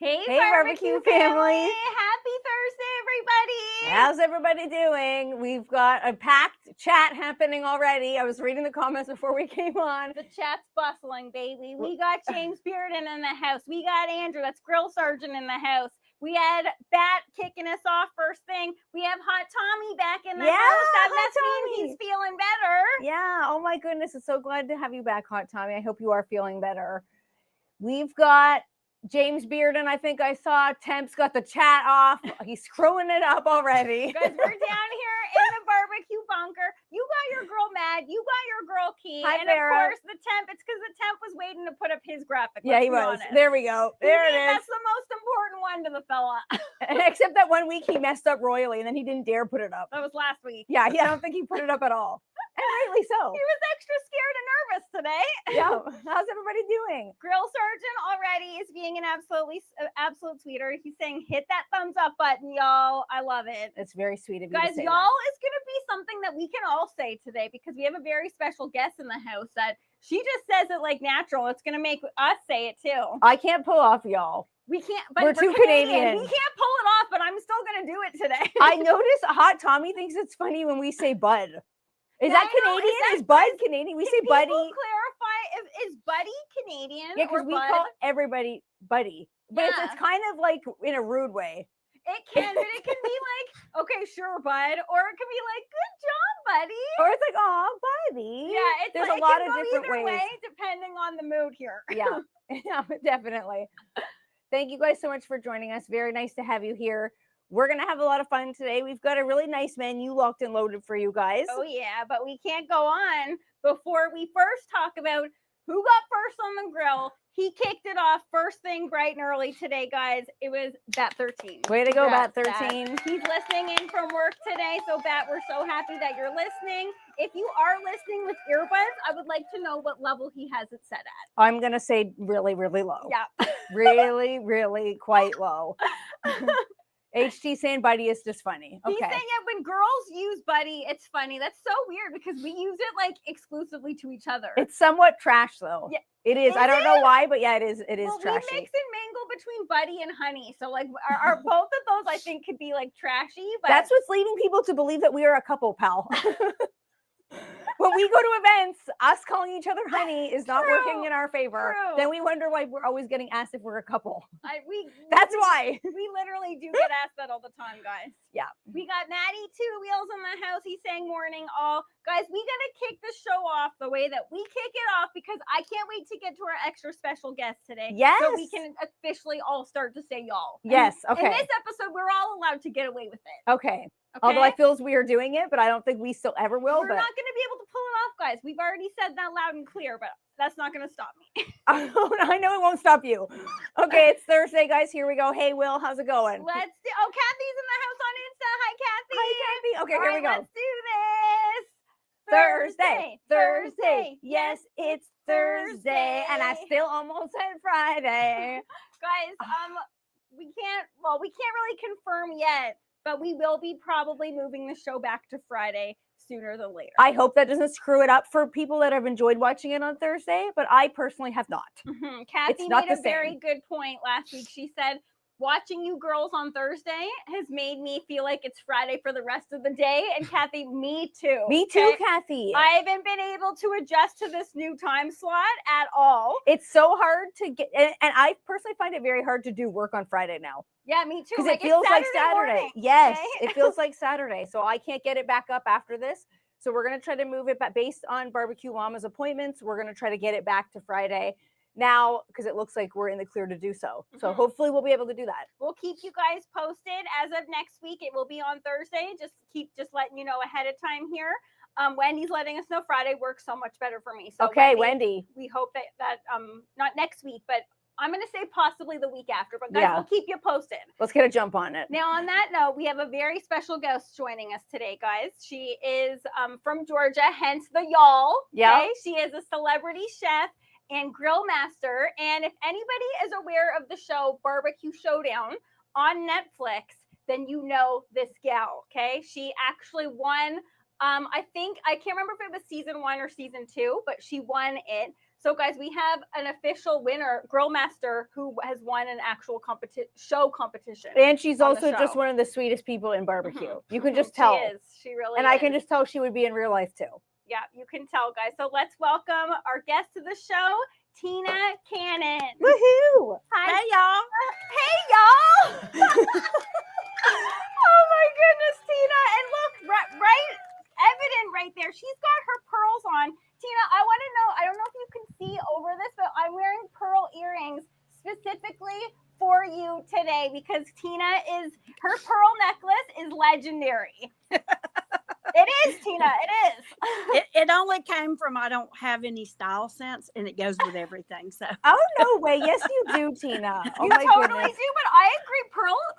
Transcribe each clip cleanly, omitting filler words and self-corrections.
Hey, Hey, barbecue family. Happy Thursday, everybody. How's everybody doing? We've got a packed chat happening already. I was reading the comments before we came on. The chat's bustling, baby. We got James Bearden in the house. We got Andrew, that's Grill Sergeant, in the house. We had Bat kicking us off first thing. We have Hot Tommy back in the house. That must mean he's feeling better. Yeah, oh my goodness. I'm so glad to have you back, Hot Tommy. I hope you are feeling better. We've got James Bearden, I think I saw. Temp's got the chat off. He's screwing it up already. Guys, we're down here in the BBQ Bunker. You got your girl Mad. You got your girl Key. Hi, and Vera. Of course, the Temp. It's because the Temp was waiting to put up his graphic. Yeah, he was. Honest. There we go. There it is. That's the most important one to the fella. Except that 1 week he messed up royally and then he didn't dare put it up. That was last week. Yeah, I don't think he put it up at all. And rightly so. He was extra scared and nervous today. Yeah. How's everybody doing? Grill Sergeant already is being an absolute sweetheart. He's saying, hit that thumbs up button, y'all. I love it. It's very sweet of you. Guys, y'all is going to be something that we can all say today because we have a very special guest in the house that she just says it like natural. It's going to make us say it too. I can't pull off, y'all. We can't, but we're too Canadian. We can't pull it off, but I'm still going to do it today. I noticed Hot Tommy thinks it's funny when we say bud. Is that Canadian? Is Bud Canadian? We say buddy. Clarify is buddy Canadian? Yeah, because we call everybody buddy, but it's kind of like in a rude way. It can, but it can be like, okay, sure, bud, or it can be like, good job, buddy, or it's like, oh, buddy. Yeah, there's a lot of different ways depending on the mood here. Yeah, yeah, definitely. Thank you guys so much for joining us. Very nice to have you here. We're going to have a lot of fun today. We've got a really nice menu locked and loaded for you guys. Oh, yeah, but we can't go on before we first talk about who got first on the grill. He kicked it off first thing bright and early today, guys. It was Bat 13. Way to go, Bat 13. He's listening in from work today. So, Bat, we're so happy that you're listening. If you are listening with earbuds, I would like to know what level he has it set at. I'm going to say really, really low. Yeah. Really, really quite low. HT saying buddy is just funny. Okay. He's saying that when girls use buddy, it's funny. That's so weird because we use it like exclusively to each other. It's somewhat trash though. Yeah. It is. I don't know why, but yeah, it is. It is trashy. We mix and mingle between buddy and honey. So like our both of those I think could be like trashy. But that's what's leading people to believe that we are a couple, pal. When we go to events, us calling each other honey is not working in our favor. True. Then we wonder why we're always getting asked if we're a couple. That's why. We literally do get asked that all the time, guys. Yeah. We got Maddie 2 Wheels in the house. He's saying morning all. Guys, we got to kick the show off the way that we kick it off because I can't wait to get to our extra special guest today. Yes. So we can officially all start to say y'all. Yes. Okay. In this episode, we're all allowed to get away with it. Okay. Although I feel we are doing it, but I don't think we still ever will. We're not going to be able to pull it off, guys. We've already said that loud and clear, but that's not going to stop me. I know it won't stop you. Okay, it's Thursday, guys. Here we go. Hey, Will, how's it going? Let's do. Oh, Kathy's in the house on Insta. Hi, Kathy. Hi, Kathy. Okay, here we go. Let's do this. Thursday. Yes, it's Thursday, and I still almost said Friday. Guys, we can't really confirm yet, but we will be probably moving the show back to Friday sooner than later. I hope that doesn't screw it up for people that have enjoyed watching it on Thursday, but I personally have not. Mm-hmm. Kathy made a very good point last week. She said, watching you girls on Thursday has made me feel like it's Friday for the rest of the day. And Kathy, me too. Me too, Kathy. I haven't been able to adjust to this new time slot at all. It's so hard to get, and I personally find it very hard to do work on Friday now. Yeah, me too. Because it feels like Saturday. Morning, yes, it feels like Saturday. So I can't get it back up after this. So we're going to try to move it back based on Barbecue Llama's appointments. We're going to try to get it back to Friday now because it looks like we're in the clear to do so. So hopefully we'll be able to do that. We'll keep you guys posted. As of next week, it will be on Thursday. Just letting you know ahead of time here. Wendy's letting us know Friday works so much better for me. So okay, Wendy. We hope that not next week, but I'm going to say possibly the week after, but guys, we'll keep you posted. Let's get a jump on it. Now, on that note, we have a very special guest joining us today, guys. She is from Georgia, hence the y'all. Yeah. Okay? She is a celebrity chef and grill master. And if anybody is aware of the show BBQ Showdown on Netflix, then you know this gal, okay? She actually won, I can't remember if it was season 1 or season 2, but she won it. So, guys, we have an official winner, Grill Master, who has won an actual show competition. And she's on the also just show. one of the sweetest people in barbecue. Mhm. You can just tell. She is. She really And is. I can just tell she would be in real life too. Yeah, you can tell, guys. So let's welcome our guest to the show, Tina Cannon. Woohoo! Hi. Hey, y'all. Hey, y'all. Oh, my goodness, Tina. And look, right, evident right there. She's got her pearls on. Tina, I want to know, I don't know if you can see over this, but I'm wearing pearl earrings specifically for you today because her pearl necklace is legendary. It is, Tina. It is. It only came from I don't have any style sense, and it goes with everything. So Oh, no way. Yes, you do, Tina. Oh, You my totally goodness. do, but I agree.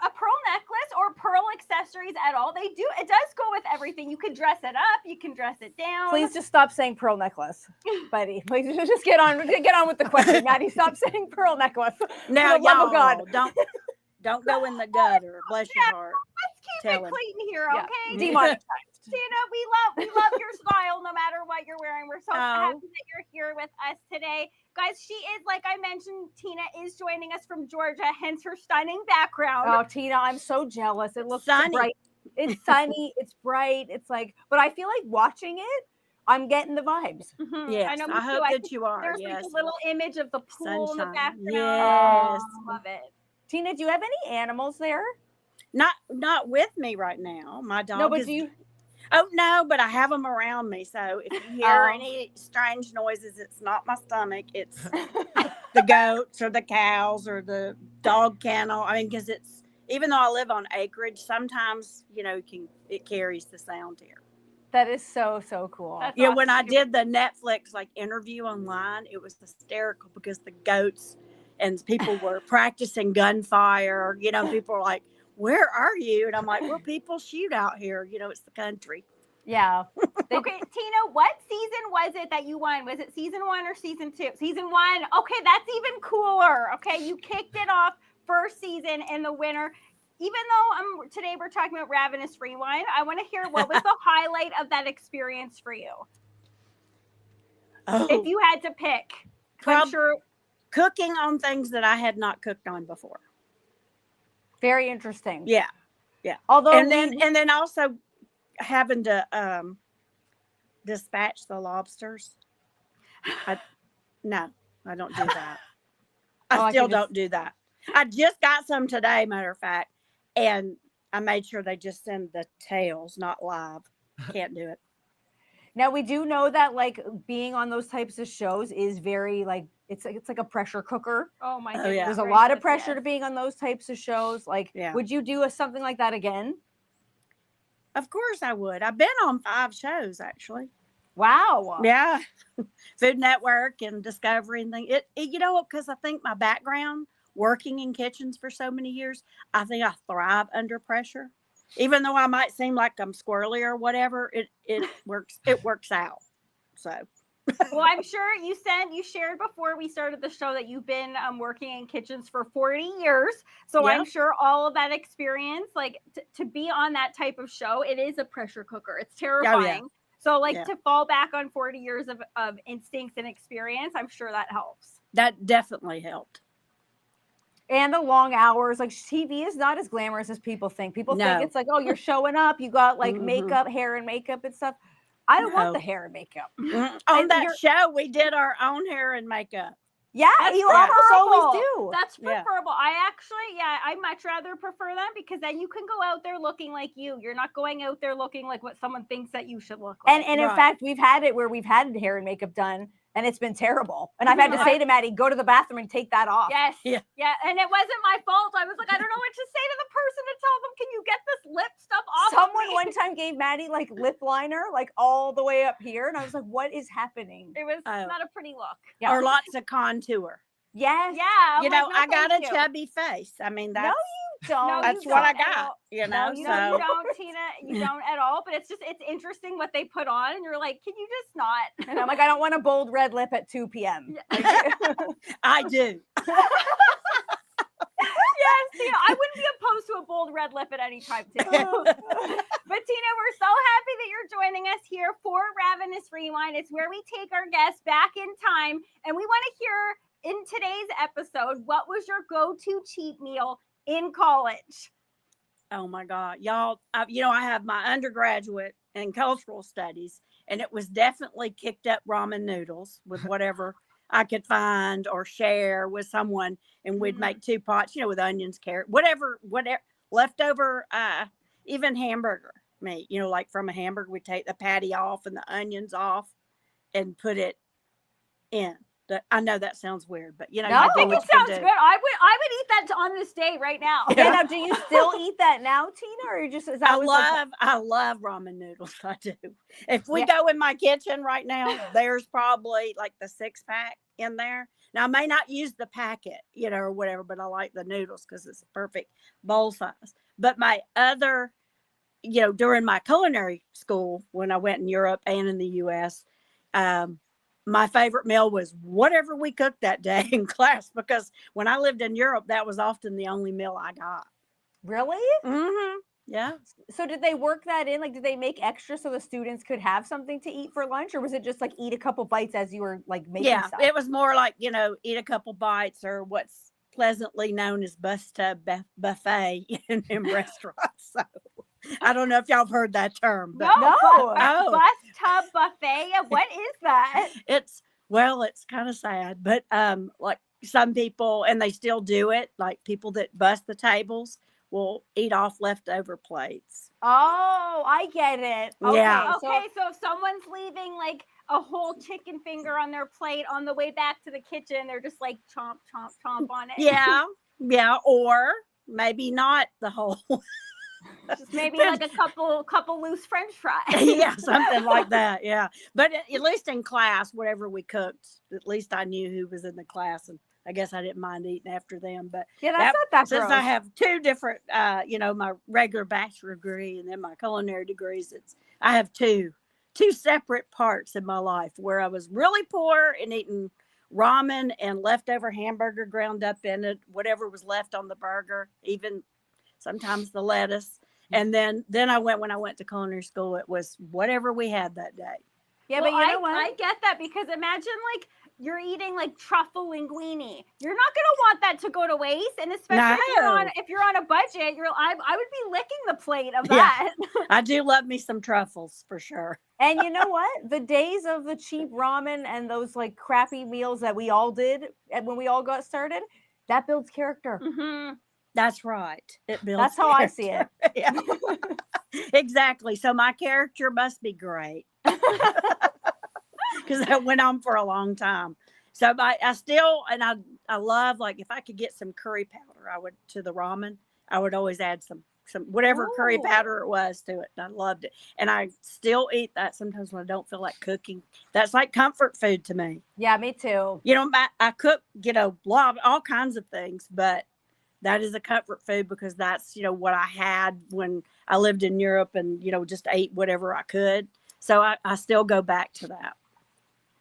A pearl necklace or pearl accessories at all, it does go with everything. You can dress it up, you can dress it down. Please just stop saying pearl necklace, buddy. Please just get on with the question. Maddie, stop saying pearl necklace. now, For the love of y'all, God. don't go in the gutter. Bless your heart. Let's keep Tell it him. clean here, Yeah. okay? Demonetized. Tina, we love your style no matter what you're wearing. We're so happy that you're here with us today. Guys, she is, like I mentioned, Tina is joining us from Georgia, hence her stunning background. Oh, Tina, I'm so jealous. It looks Sunny. bright. It's sunny. It's bright. It's like, but I feel like watching it, I'm getting the vibes. Mhm. Yes, I know. me I too. hope think that you are. There's Yes. like a little image of the pool in the Sunshine. background. Yes. Oh, love it. Tina, do you have any animals there? Not with me right now. My dog No, but is. do you? Oh no, but I have them around me. So if you hear Oh. any strange noises, it's not my stomach. It's the goats or the cows or the dog kennel. I mean, because it's even though I live on acreage, sometimes it carries the sound here. That is so cool. That's Yeah, when I awesome. did the Netflix interview online, it was hysterical because the goats and people were practicing gunfire. People were like, "Where are you?" And I'm like, "Well, people shoot out here. It's the country." Yeah. Okay, Tina, what season was it that you won? Was it season 1 or season 2? Season 1. Okay, that's even cooler. Okay, you kicked it off first season and the winner. Even though today we're talking about Ravenous Rewind, I want to hear what was the highlight of that experience for you? Oh, If you had to pick. I'm sure. cooking on things that I had not cooked on before. Very interesting. Yeah. Although And then also having to dispatch the lobsters. No, I don't do that. Oh, I I still can just- don't do that. I just got some today, matter of fact, and I made sure they just send the tails, not live. Can't do it. now we do know that like being on those types of shows is very like it's like a pressure cooker. Oh my Oh, goodness. yeah. There's a lot of gracious, pressure to yes. being on those types of shows. Like, Yeah. would you do something like that again? Of course I would. I've been on 5 shows actually. Wow. Yeah. Food Network and Discovery and things. It because I think my background working in kitchens for so many years, I think I thrive under pressure. Even though I might seem like I'm squirrely or whatever, it works out. So Well, I'm sure you shared before we started the show that you've been working in kitchens for 40 years. So Yeah. I'm sure all of that experience, like to be on that type of show, it is a pressure cooker. It's terrifying. So like to fall back on 40 years of instincts and experience, I'm sure that helps. that definitely helped. And the long hours, like TV is not as glamorous as people think. People No. think it's like, oh, you're showing up, you got like Mhm. makeup, hair and makeup and stuff. I don't want No. the hair and makeup. On And that you're- show, we did our own hair and makeup. Yeah, That's you almost always preferable. do. That's Yeah. preferable. I much rather prefer that because then you can go out there looking like you. You're not going out there looking like what someone thinks that you should look like. And in Right. fact, we've had it where we've had hair and makeup done and it's been terrible. And I've had to say to Maddie, go to the bathroom and take that off. Yes. Yeah. Yeah. And it wasn't my fault. I was like, I don't know what to say to the person to tell them, can you get this lip stuff off? of Someone me?" one time gave Maddie like lip liner, like all the way up here. And I was like, what is happening? It was Oh. not a pretty look. Yeah. Or lots of contour. Yes. Yeah. I'm You like, know, no, I got thank a you. chubby face. I mean, that's Don't. No, that's you what I don't at got. all. You No, know, you No, you so don't, Tina. You don't at all. But it's interesting what they put on, and you're like, can you just not? And I'm like, I don't want a bold red lip at 2 p.m. Yeah. I do. Yeah, Yes, Tina. I wouldn't be opposed to a bold red lip at any time, too. But Tina, we're so happy that you're joining us here for Ravenous Rewind. It's where we take our guests back in time, and we want to hear in today's episode, what was your go-to cheat meal in college? Oh my God, y'all! I have my undergraduate in cultural studies, and it was definitely kicked up ramen noodles with whatever I could find or share with someone, and we'd make 2 pots, with onions, carrot, whatever leftover, even hamburger meat, like from a hamburger, we take the patty off and the onions off and put it in. I know that sounds weird, but No, I think it sounds good. I would eat that on this day right now. Yeah. Now, do you still eat that now, Tina, or is that? I love ramen noodles. I do. If we go in my kitchen right now, there's probably like the 6-pack in there. Now I may not use the packet, or whatever, but I like the noodles because it's a perfect bowl size. But my other, during my culinary school when I went in Europe and in the U.S., my favorite meal was whatever we cooked that day in class, because when I lived in Europe, that was often the only meal I got. Really? Mm-hmm. Yeah. So did they work that in? Like, did they make extra so the students could have something to eat for lunch, or was it just like eat a couple bites as you were like making stuff? It was more like, eat a couple bites, or what's pleasantly known as bus tub buffet in restaurants. So I don't know if y'all have heard that term. But No. Bus tub buffet. What is that? It's kind of sad, but like some people, and they still do it, like people that bus the tables will eat off leftover plates. Oh, I get it. Okay, Yeah. Okay, so if someone's leaving like a whole chicken finger on their plate on the way back to the kitchen, they're just like chomp, chomp, chomp on it. Yeah, or maybe not the whole. Just maybe like a couple loose French fries. Yeah, something like that. Yeah, but at least in class, whatever we cooked, at least I knew who was in the class, and I guess I didn't mind eating after them. But yeah, that's not that since gross. I have 2 different, my regular bachelor degree and then my culinary degrees, I have two separate parts in my life where I was really poor and eating ramen and leftover hamburger ground up in it, whatever was left on the burger, even sometimes the lettuce. And then when I went to culinary school, it was whatever we had that day. Yeah, but you know what? I get that, because imagine like you're eating like truffle linguine. You're not gonna want that to go to waste, and especially if you're on a budget, I would be licking the plate of that. I do love me some truffles for sure. And you know what? The days of the cheap ramen and those like crappy meals that we all did when we all got started, that builds character. Mm-hmm. That's right. It builds. That's how I see it. Yeah. Exactly. So my character must be great, because that went on for a long time. So I still, and I love, like, if I could get some curry powder, to the ramen, I would always add some whatever curry powder it was to it. And I loved it. And I still eat that sometimes when I don't feel like cooking. That's like comfort food to me. Yeah, me too. I cook, all kinds of things, but that is a comfort food, because that's, what I had when I lived in Europe and, just ate whatever I could. So I still go back to that.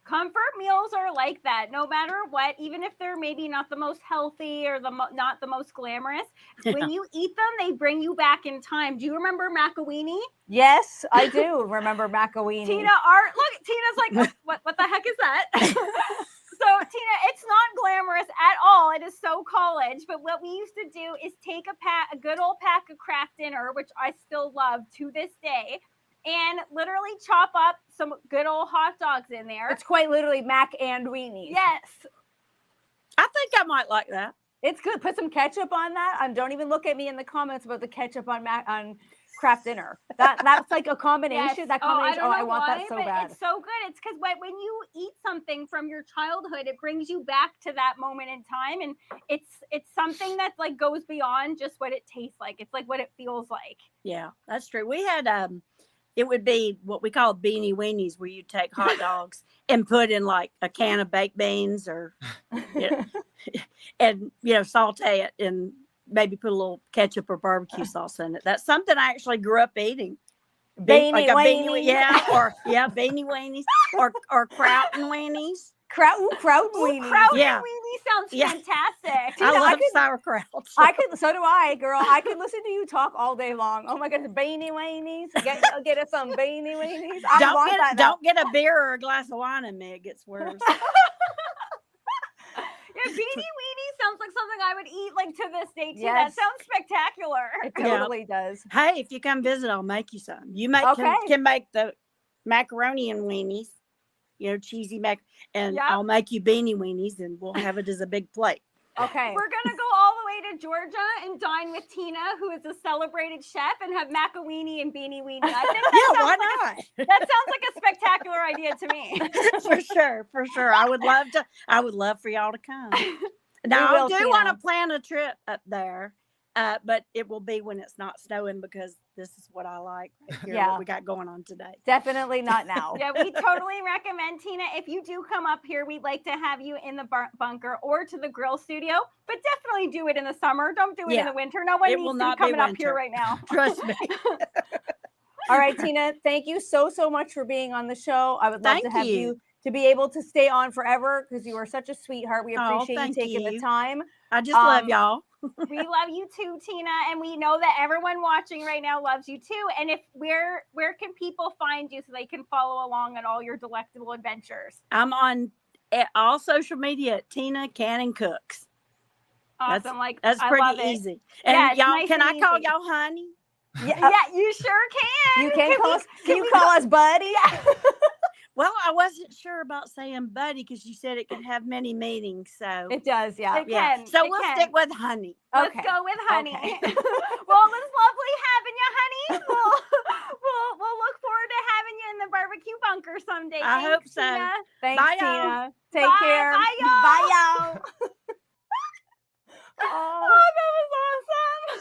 Comfort meals are like that, no matter what, even if they're maybe not the most healthy or not the most glamorous. Yeah. When you eat them, they bring you back in time. Do you remember macaroni? Yes, I do remember macaroni. Tina's like, what the heck is that? So, Tina, it's not glamorous at all. It is so college. But what we used to do is take a good old pack of Kraft Dinner, which I still love to this day, and literally chop up some good old hot dogs in there. It's quite literally mac and weenies. Yes. I think I might like that. It's good. Put some ketchup on that. And don't even look at me in the comments about the ketchup on Kraft Dinner. That's like a combination. Yes. That combination. I want why, that so bad. It's so good. It's because when you eat something from your childhood, it brings you back to that moment in time, and it's something that like goes beyond just what it tastes like. It's like what it feels like. Yeah, that's true. We had it would be what we call beanie weenies, where you take hot dogs and put in like a can of baked beans, or and saute it and maybe put a little ketchup or barbecue sauce in it. That's something I actually grew up eating. Beanie weenies. Beanie weenies, or Kraut and weenies. Kraut Ooh, weenies. kraut Yeah. and weenie sounds Yeah. fantastic. I love could- sauerkraut. So do I, girl. I could listen to you talk all day long. Oh my goodness, beanie weenies. Get us some beanie weenies. I want that. now. Don't get a beer or a glass of wine in me. It gets worse. Yeah, beanie weenie sounds like something I would eat like to this day too. Yes. That sounds spectacular. It Yeah. totally does. Hey, if you come visit, I'll make you some. You Okay. can make the macaroni and weenies, cheesy and Yep. I'll make you beanie weenies, and we'll have it as a big plate. Okay. We're gonna go all the way to Georgia and dine with Tina, who is a celebrated chef, and have macaroni and beanie weenie. I think that Yeah, sounds why like not? that sounds like a spectacular idea to me. For sure. I would love for y'all to come. Now, will, I do want to Tina. plan a trip up there, but it will be when it's not snowing, because this is what I like right here, Yeah. what we got going on today. Definitely not now. Yeah, we totally recommend, Tina, if you do come up here, we'd like to have you in the bunker or to the grill studio, but definitely do it in the summer. Don't do it in Yeah. the winter. No one It needs will to be not be coming up here winter. right now. Trust me. All right, Tina, thank you so much for being on the show. I would love to Thank have you. you to be able to stay on forever because you are such a sweetheart. We Oh, appreciate you thank taking the you. time. I just love y'all. We love you too, Tina, and we know that everyone watching right now loves you too. And if where can people find you so they can follow along on all your delectable adventures? I'm on all social media at Tina Cannon Cooks. Awesome, That's I pretty love it. easy. And Yeah, it's y'all, nice can and I call easy. y'all honey? Yeah, you sure can. You can call we- us. Can you call us buddy? Well, I wasn't sure about saying buddy because you said it could have many meanings. So It does, yeah. It yeah. can, So it we'll can. stick with honey. Let's Okay. go with honey. Okay. Well, it was lovely having you, honey. We'll look forward to having you in the barbecue bunker someday. I hope Thanks, so. Tina. Thanks, Bye, y'all. Tina. Take Bye, care. bye, y'all. Bye, y'all. Oh, Oh, that was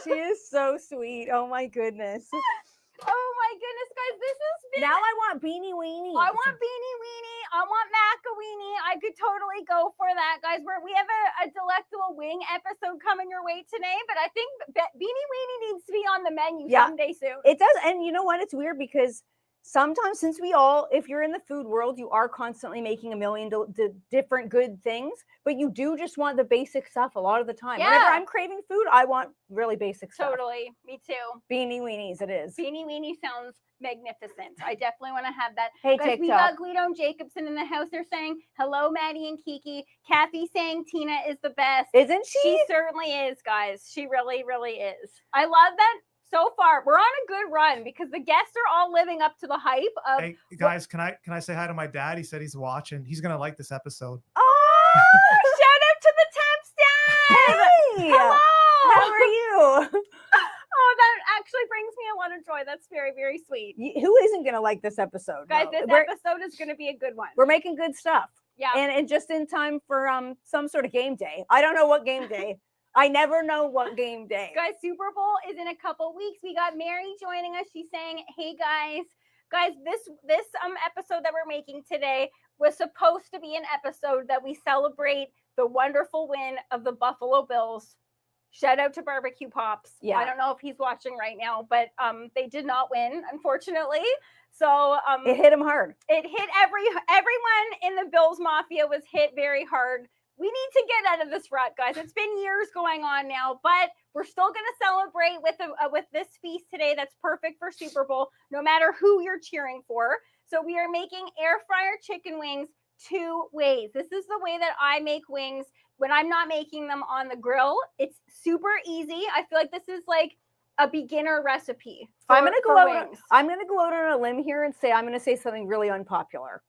awesome. she is so sweet. Oh my goodness. Oh my goodness, guys, this has been. Now I want beanie weenie. I want beanie weenie. I want macaroni. I could totally go for that, guys. We have a delectable wing episode coming your way today, but I think beanie weenie needs to be on the menu someday soon. It does. And you know what? It's weird because sometimes since if you're in the food world, you are constantly making a million different good things, but you do just want the basic stuff a lot of the time. Yeah. Whenever I'm craving food, I want really basic stuff. Totally. Me too. Beanie weenies, it is. Beanie weenie sounds magnificent. I definitely want to have that. Hey, Guys, we TikTok. got Guido and Jacobson in the house. They're saying, hello, Maddie and Kiki. Kathy saying Tina is the best. Isn't she? She certainly is, guys. She really, really is. I love that. So far, we're on a good run because the guests are all living up to the hype of. Hey guys, can I say hi to my dad? He said he's watching. He's gonna like this episode. Oh, Shout out to the Temps Dad! hey. Hello! How are you? Oh, that actually brings me a lot of joy. That's very, very sweet. Who isn't going to like this episode? Guys, though? this We're- episode is going to be a good one. We're making good stuff. Yeah. And just in time for some sort of game day. I don't know what game day. I never know what game day. Guys, Super Bowl is in a couple weeks. We got Mary joining us. She's saying, hey guys, this episode that we're making today was supposed to be an episode that we celebrate the wonderful win of the Buffalo Bills. Shout out to Barbecue Pops. Yeah. I don't know if he's watching right now, but they did not win, unfortunately. So It hit him hard. it hit everyone in the Bills Mafia was hit very hard. We need to get out of this rut, guys. It's been years going on now, but we're still going to celebrate with this feast today that's perfect for Super Bowl, no matter who you're cheering for. So we are making air fryer chicken wings 2 ways. This is the way that I make wings when I'm not making them on the grill. It's super easy. I feel like this is like a beginner recipe. I'm going to go out. wings. I'm going to go out on a limb here and say I'm going to say something really unpopular.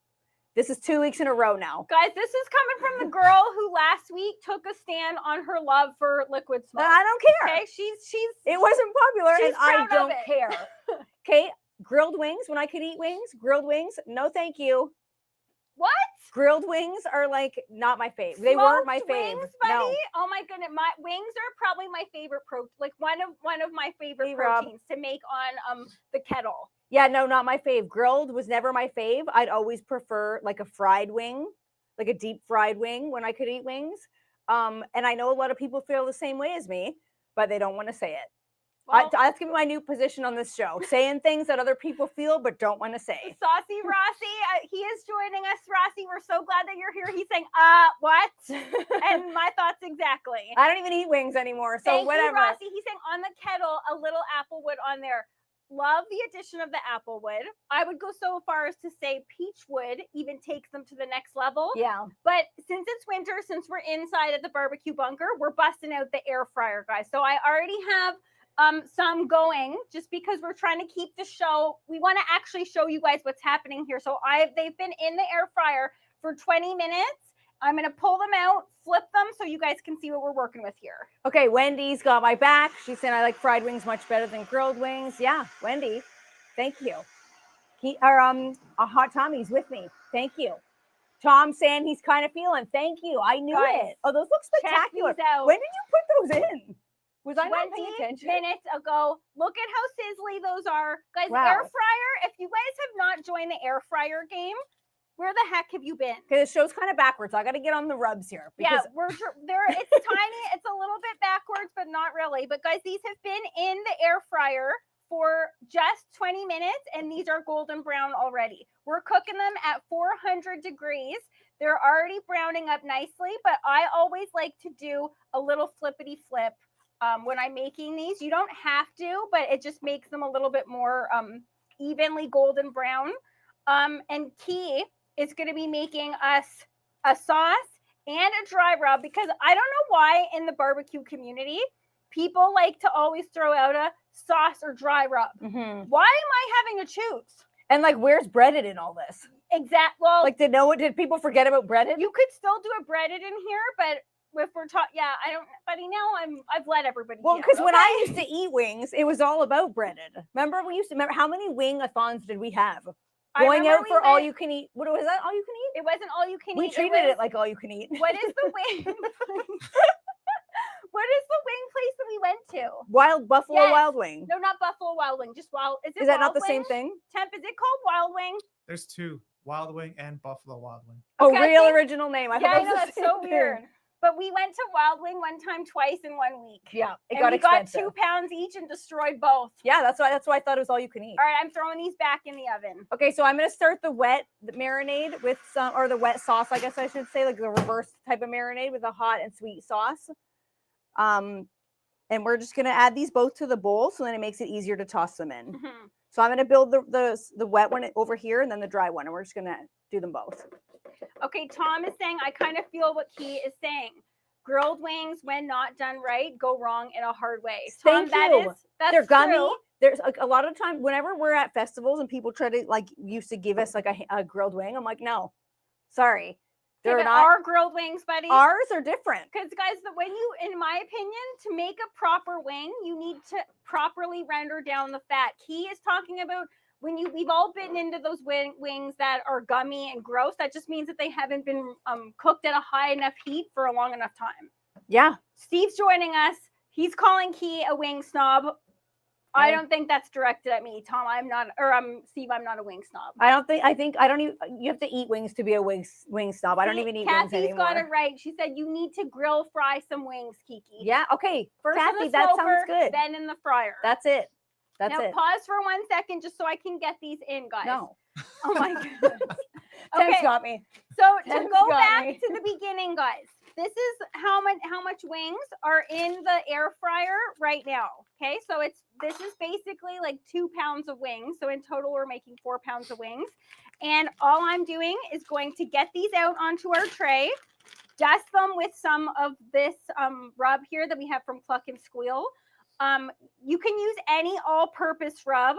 This is 2 weeks in a row now. Guys, this is coming from the girl who last week took a stand on her love for liquid smoke. I don't care. Okay, she's It wasn't popular, She's and I proud of don't it. care. Okay, grilled wings. When I could eat wings, grilled wings. No, thank you. what? Grilled wings are like not my fave. They weren't my Smoked fave. wings, buddy? No. Oh my goodness, my wings are probably my favorite one of my favorite Hey, Rob. proteins to make on the kettle. Yeah, no, not my fave. Grilled was never my fave. I'd always prefer like a fried wing, like a deep fried wing when I could eat wings. And I know a lot of people feel the same way as me, but they don't want to say it. That's gonna be my new position on this show: saying things that other people feel but don't want to say. Saucy Rossi, he is joining us. Rossi, we're so glad that you're here. He's saying, what? And my thoughts exactly. I don't even eat wings anymore, so Thank whatever. you, Rossi. He's saying on the kettle, a little applewood on there. Love the addition of the applewood. I would go so far as to say peachwood even takes them to the next level. Yeah. But since it's winter, since we're inside at the barbecue bunker, we're busting out the air fryer, guys. So I already have some going just because we're trying to keep the show. We want to actually show you guys what's happening here. So they've been in the air fryer for 20 minutes. I'm going to pull them out, flip them so you guys can see what we're working with here. Okay, Wendy's got my back. She said I like fried wings much better than grilled wings. Yeah, Wendy, thank you. A Hot Tommy's with me. Thank you. Tom saying he's kind of feeling. Thank you. I knew it. Oh, those look spectacular. When did you put those in? Was I not paying attention? 20 minutes ago. Look at how sizzly those are. Guys, Wow. Air fryer, if you guys have not joined the air fryer game, where the heck have you been? Okay, the show's kind of backwards. I got to get on the rubs here. Yeah, we're there. It's tiny. It's a little bit backwards, but not really. But guys, these have been in the air fryer for just 20 minutes, and these are golden brown already. We're cooking them at 400 degrees. They're already browning up nicely, but I always like to do a little flippity flip when I'm making these. You don't have to, but it just makes them a little bit more evenly golden brown. And Key is going to be making us a sauce and a dry rub, because I don't know why in the barbecue community people like to always throw out a sauce or dry rub. Mm-hmm. Why am I having to choose? And like, where's breaded in all this? Well, Like, did people forget about breaded? you could still do a breaded in here, but if we're talking, I don't, buddy, now I've let everybody Well, down, because when okay? I used to eat wings, it was all about breaded. Remember how many wing-a-thons did we have? I Going remember out we for all went- you can eat. What was that? All you can eat? It wasn't all you can We eat. treated it like all you can eat. What is the wing? What is the wing place that we went to? Buffalo Yes. Wild Wing. No, not Buffalo Wild Wing. Just Wild. Is that not Wild the same Wing? thing? Temp, is it called Wild Wing? There's two, Wild Wing and Buffalo Wild Wing. Oh, Okay, I real think- original name. I Yeah, I thought know, that was that's the so same thing. weird. But we went to Wild Wing one time, twice in 1 week. Yeah, it And got we expensive. got 2 pounds each and destroyed both. Yeah, that's why I thought it was all you can eat. All right, I'm throwing these back in the oven. Okay, so I'm gonna start the marinade with the wet sauce, I guess I should say, like the reverse type of marinade with a hot and sweet sauce. And we're just gonna add these both to the bowl, so then it makes it easier to toss them in. Mm-hmm. So I'm gonna build the wet one over here, and then the dry one, and we're just gonna do them both. Okay, Tom is saying, I kind of feel what Key is saying. Grilled wings, when not done right, go wrong in a hard way. Tom, Thank you. that's They're gummy. true. There's a lot of time whenever we're at festivals and people try to used to give us like a grilled wing. I'm like, no, sorry, Yeah, they're but not. our grilled wings, buddy. Ours are different. Because guys, in my opinion, to make a proper wing, you need to properly render down the fat. Key is talking about we've all bitten into those wings that are gummy and gross. That just means that they haven't been cooked at a high enough heat for a long enough time. Yeah. Steve's joining us. He's calling Key a wing snob. I don't think that's directed at me, Tom. Steve, I'm not a wing snob. I don't even, you have to eat wings to be a wing snob. I don't even eat wings Kathy's anymore. got it right. She said you need to grill fry some wings, Kiki. Yeah. Okay. First Kathy, in the that smoker, sounds good. then in the fryer. That's it. That's now it. pause for 1 second just so I can get these in, guys. No. Oh my goodness. Temps Okay, got me. so to Temps go got back me. to the beginning, guys, this is how much wings are in the air fryer right now. Okay, so this is basically like 2 pounds of wings. So in total, we're making 4 pounds of wings. And all I'm doing is going to get these out onto our tray, dust them with some of this rub here that we have from Cluck and Squeal. You can use any all-purpose rub.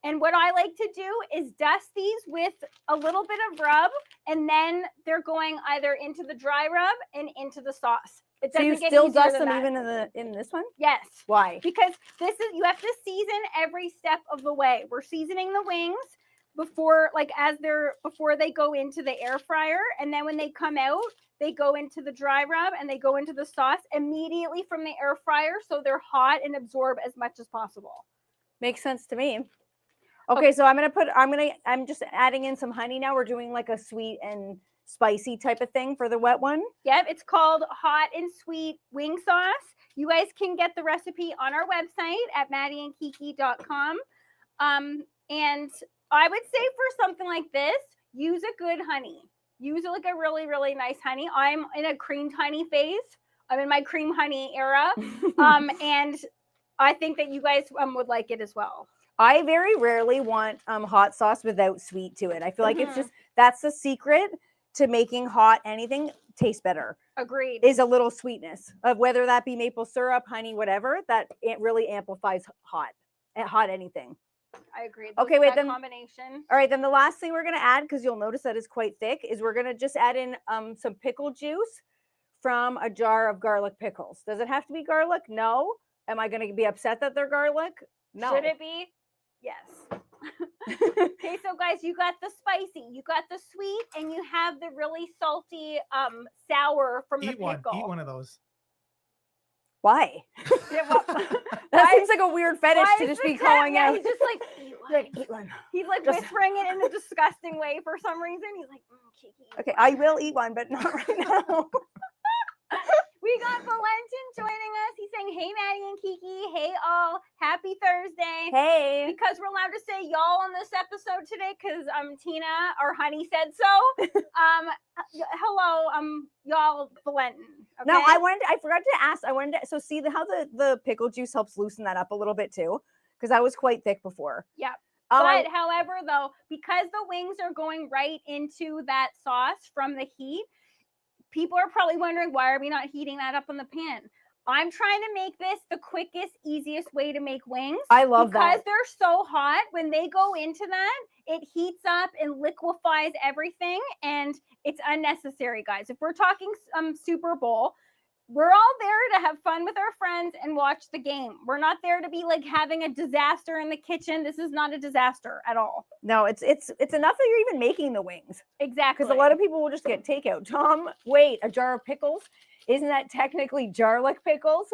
And what I like to do is dust these with a little bit of rub, and then they're going either into the dry rub and into the sauce. It So doesn't you get still easier dust than them that. even in this one? Yes, Why? because you have to season every step of the way. We're seasoning the wings before they go into the air fryer, and then when they come out, they go into the dry rub and they go into the sauce immediately from the air fryer, so they're hot and absorb as much as possible. Makes sense to me. Okay, so I'm just adding in some honey now. We're doing like a sweet and spicy type of thing for the wet one. Yep, it's called hot and sweet wing sauce. You guys can get the recipe on our website at maddieandkiki.com. And I would say for something like this, use a good honey. Use like a really, really nice honey. I'm in a creamed honey phase. I'm in my cream honey era. And I think that you guys would like it as well. I very rarely want hot sauce without sweet to it. I feel like it's just, that's the secret to making hot anything taste better. Agreed. Is a little sweetness of whether that be maple syrup, honey, whatever, that it really amplifies hot anything. I agree. Okay, wait, that then combination. All right, then the last thing we're gonna add, because you'll notice that it's quite thick, is we're gonna just add in some pickle juice from a jar of garlic pickles. Does it have to be garlic? No. Am I gonna be upset that they're garlic? No. Should it be? Yes. Okay, so guys, you got the spicy, you got the sweet, and you have the really salty sour from the pickle. Eat one of those. Why? Yeah, well, that seems like a weird fetish to just be calling out. He's just like, Eat one. He's like Just- whispering it in a disgusting way for some reason. He's like, Kiki. Okay, I will eat one, but not right now. We got Valentin joining us. He's saying, hey, Maddie and Kiki. Hey, all. Happy Thursday. Hey. Because we're allowed to say y'all on this episode today because Tina, our honey, said so. Hello, y'all, Valentin. Okay? No, I forgot to ask. So see how the pickle juice helps loosen that up a little bit too? Because that was quite thick before. Yeah. But however, though, because the wings are going right into that sauce from the heat, people are probably wondering, why are we not heating that up in the pan? I'm trying to make this the quickest, easiest way to make wings. I love that. Because they're so hot, when they go into that, it heats up and liquefies everything, and it's unnecessary, guys. If we're talking Super Bowl, we're all there to have fun with our friends and watch the game. We're not there to be like having a disaster in the kitchen. This is not a disaster at all. No, it's enough that you're even making the wings. Exactly. Because a lot of people will just get takeout. Tom, wait, a jar of pickles? Isn't that technically garlic pickles?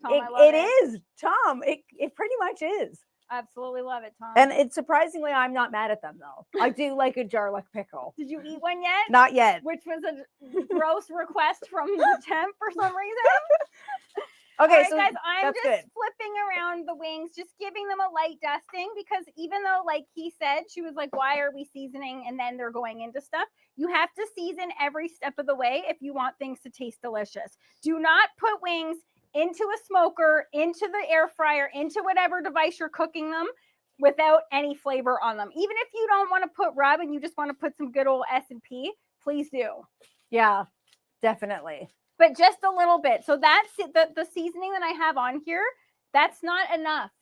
Tom, It is, Tom. It pretty much is. Absolutely love it, Tom. And it's surprisingly, I'm not mad at them though. I do like a garlic pickle. Did you eat one yet? Not yet. Which was a gross request from the temp for some reason. Okay, all right, so guys, I'm that's just good. flipping around the wings, just giving them a light dusting, because even though, like he said, she was like, why are we seasoning and then they're going into stuff? You have to season every step of the way if you want things to taste delicious. Do not put wings into a smoker, into the air fryer, into whatever device you're cooking them without any flavor on them. Even if you don't want to put rub and you just want to put some good old S&P, please do. Yeah, definitely. But just a little bit. So that's the seasoning that I have on here. That's not enough.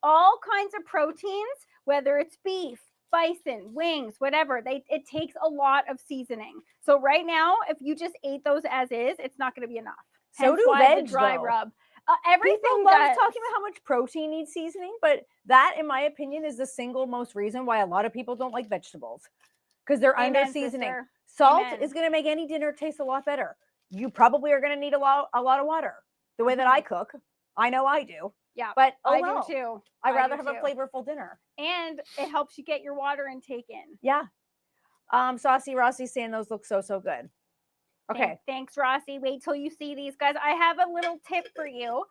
All kinds of proteins, whether it's beef, bison, wings, whatever, it takes a lot of seasoning. So right now, if you just ate those as is, it's not going to be enough. So Hence do why veg, the dry though. rub. Everything People love does. talking about how much protein needs seasoning, but that, in my opinion, is the single most reason why a lot of people don't like vegetables, because they're Amen, under seasoning. sister. Salt Amen. is going to make any dinner taste a lot better. You probably are going to need a lot of water. The way that I cook, I know I do. Yeah, But I well. do too. I'd I rather do have a too. flavorful dinner. And it helps you get your water intake in. Yeah. Saucy Rossi saying those look so good. Okay. Thanks, Rossi. Wait till you see these, guys. I have a little tip for you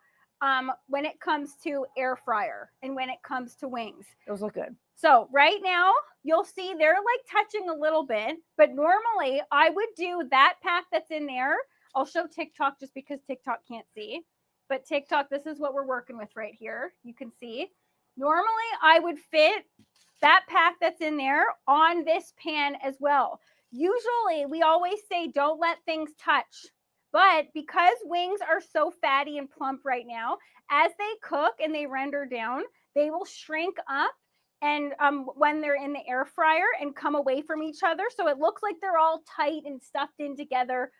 when it comes to air fryer and when it comes to wings. Those look good. So right now, you'll see they're like touching a little bit, but normally I would do that pack that's in there. I'll show TikTok just because TikTok can't see. But TikTok, this is what we're working with right here. You can see. Normally, I would fit that pack that's in there on this pan as well. Usually, we always say don't let things touch. But because wings are so fatty and plump right now, as they cook and they render down, they will shrink up and when they're in the air fryer and come away from each other. So it looks like they're all tight and stuffed in together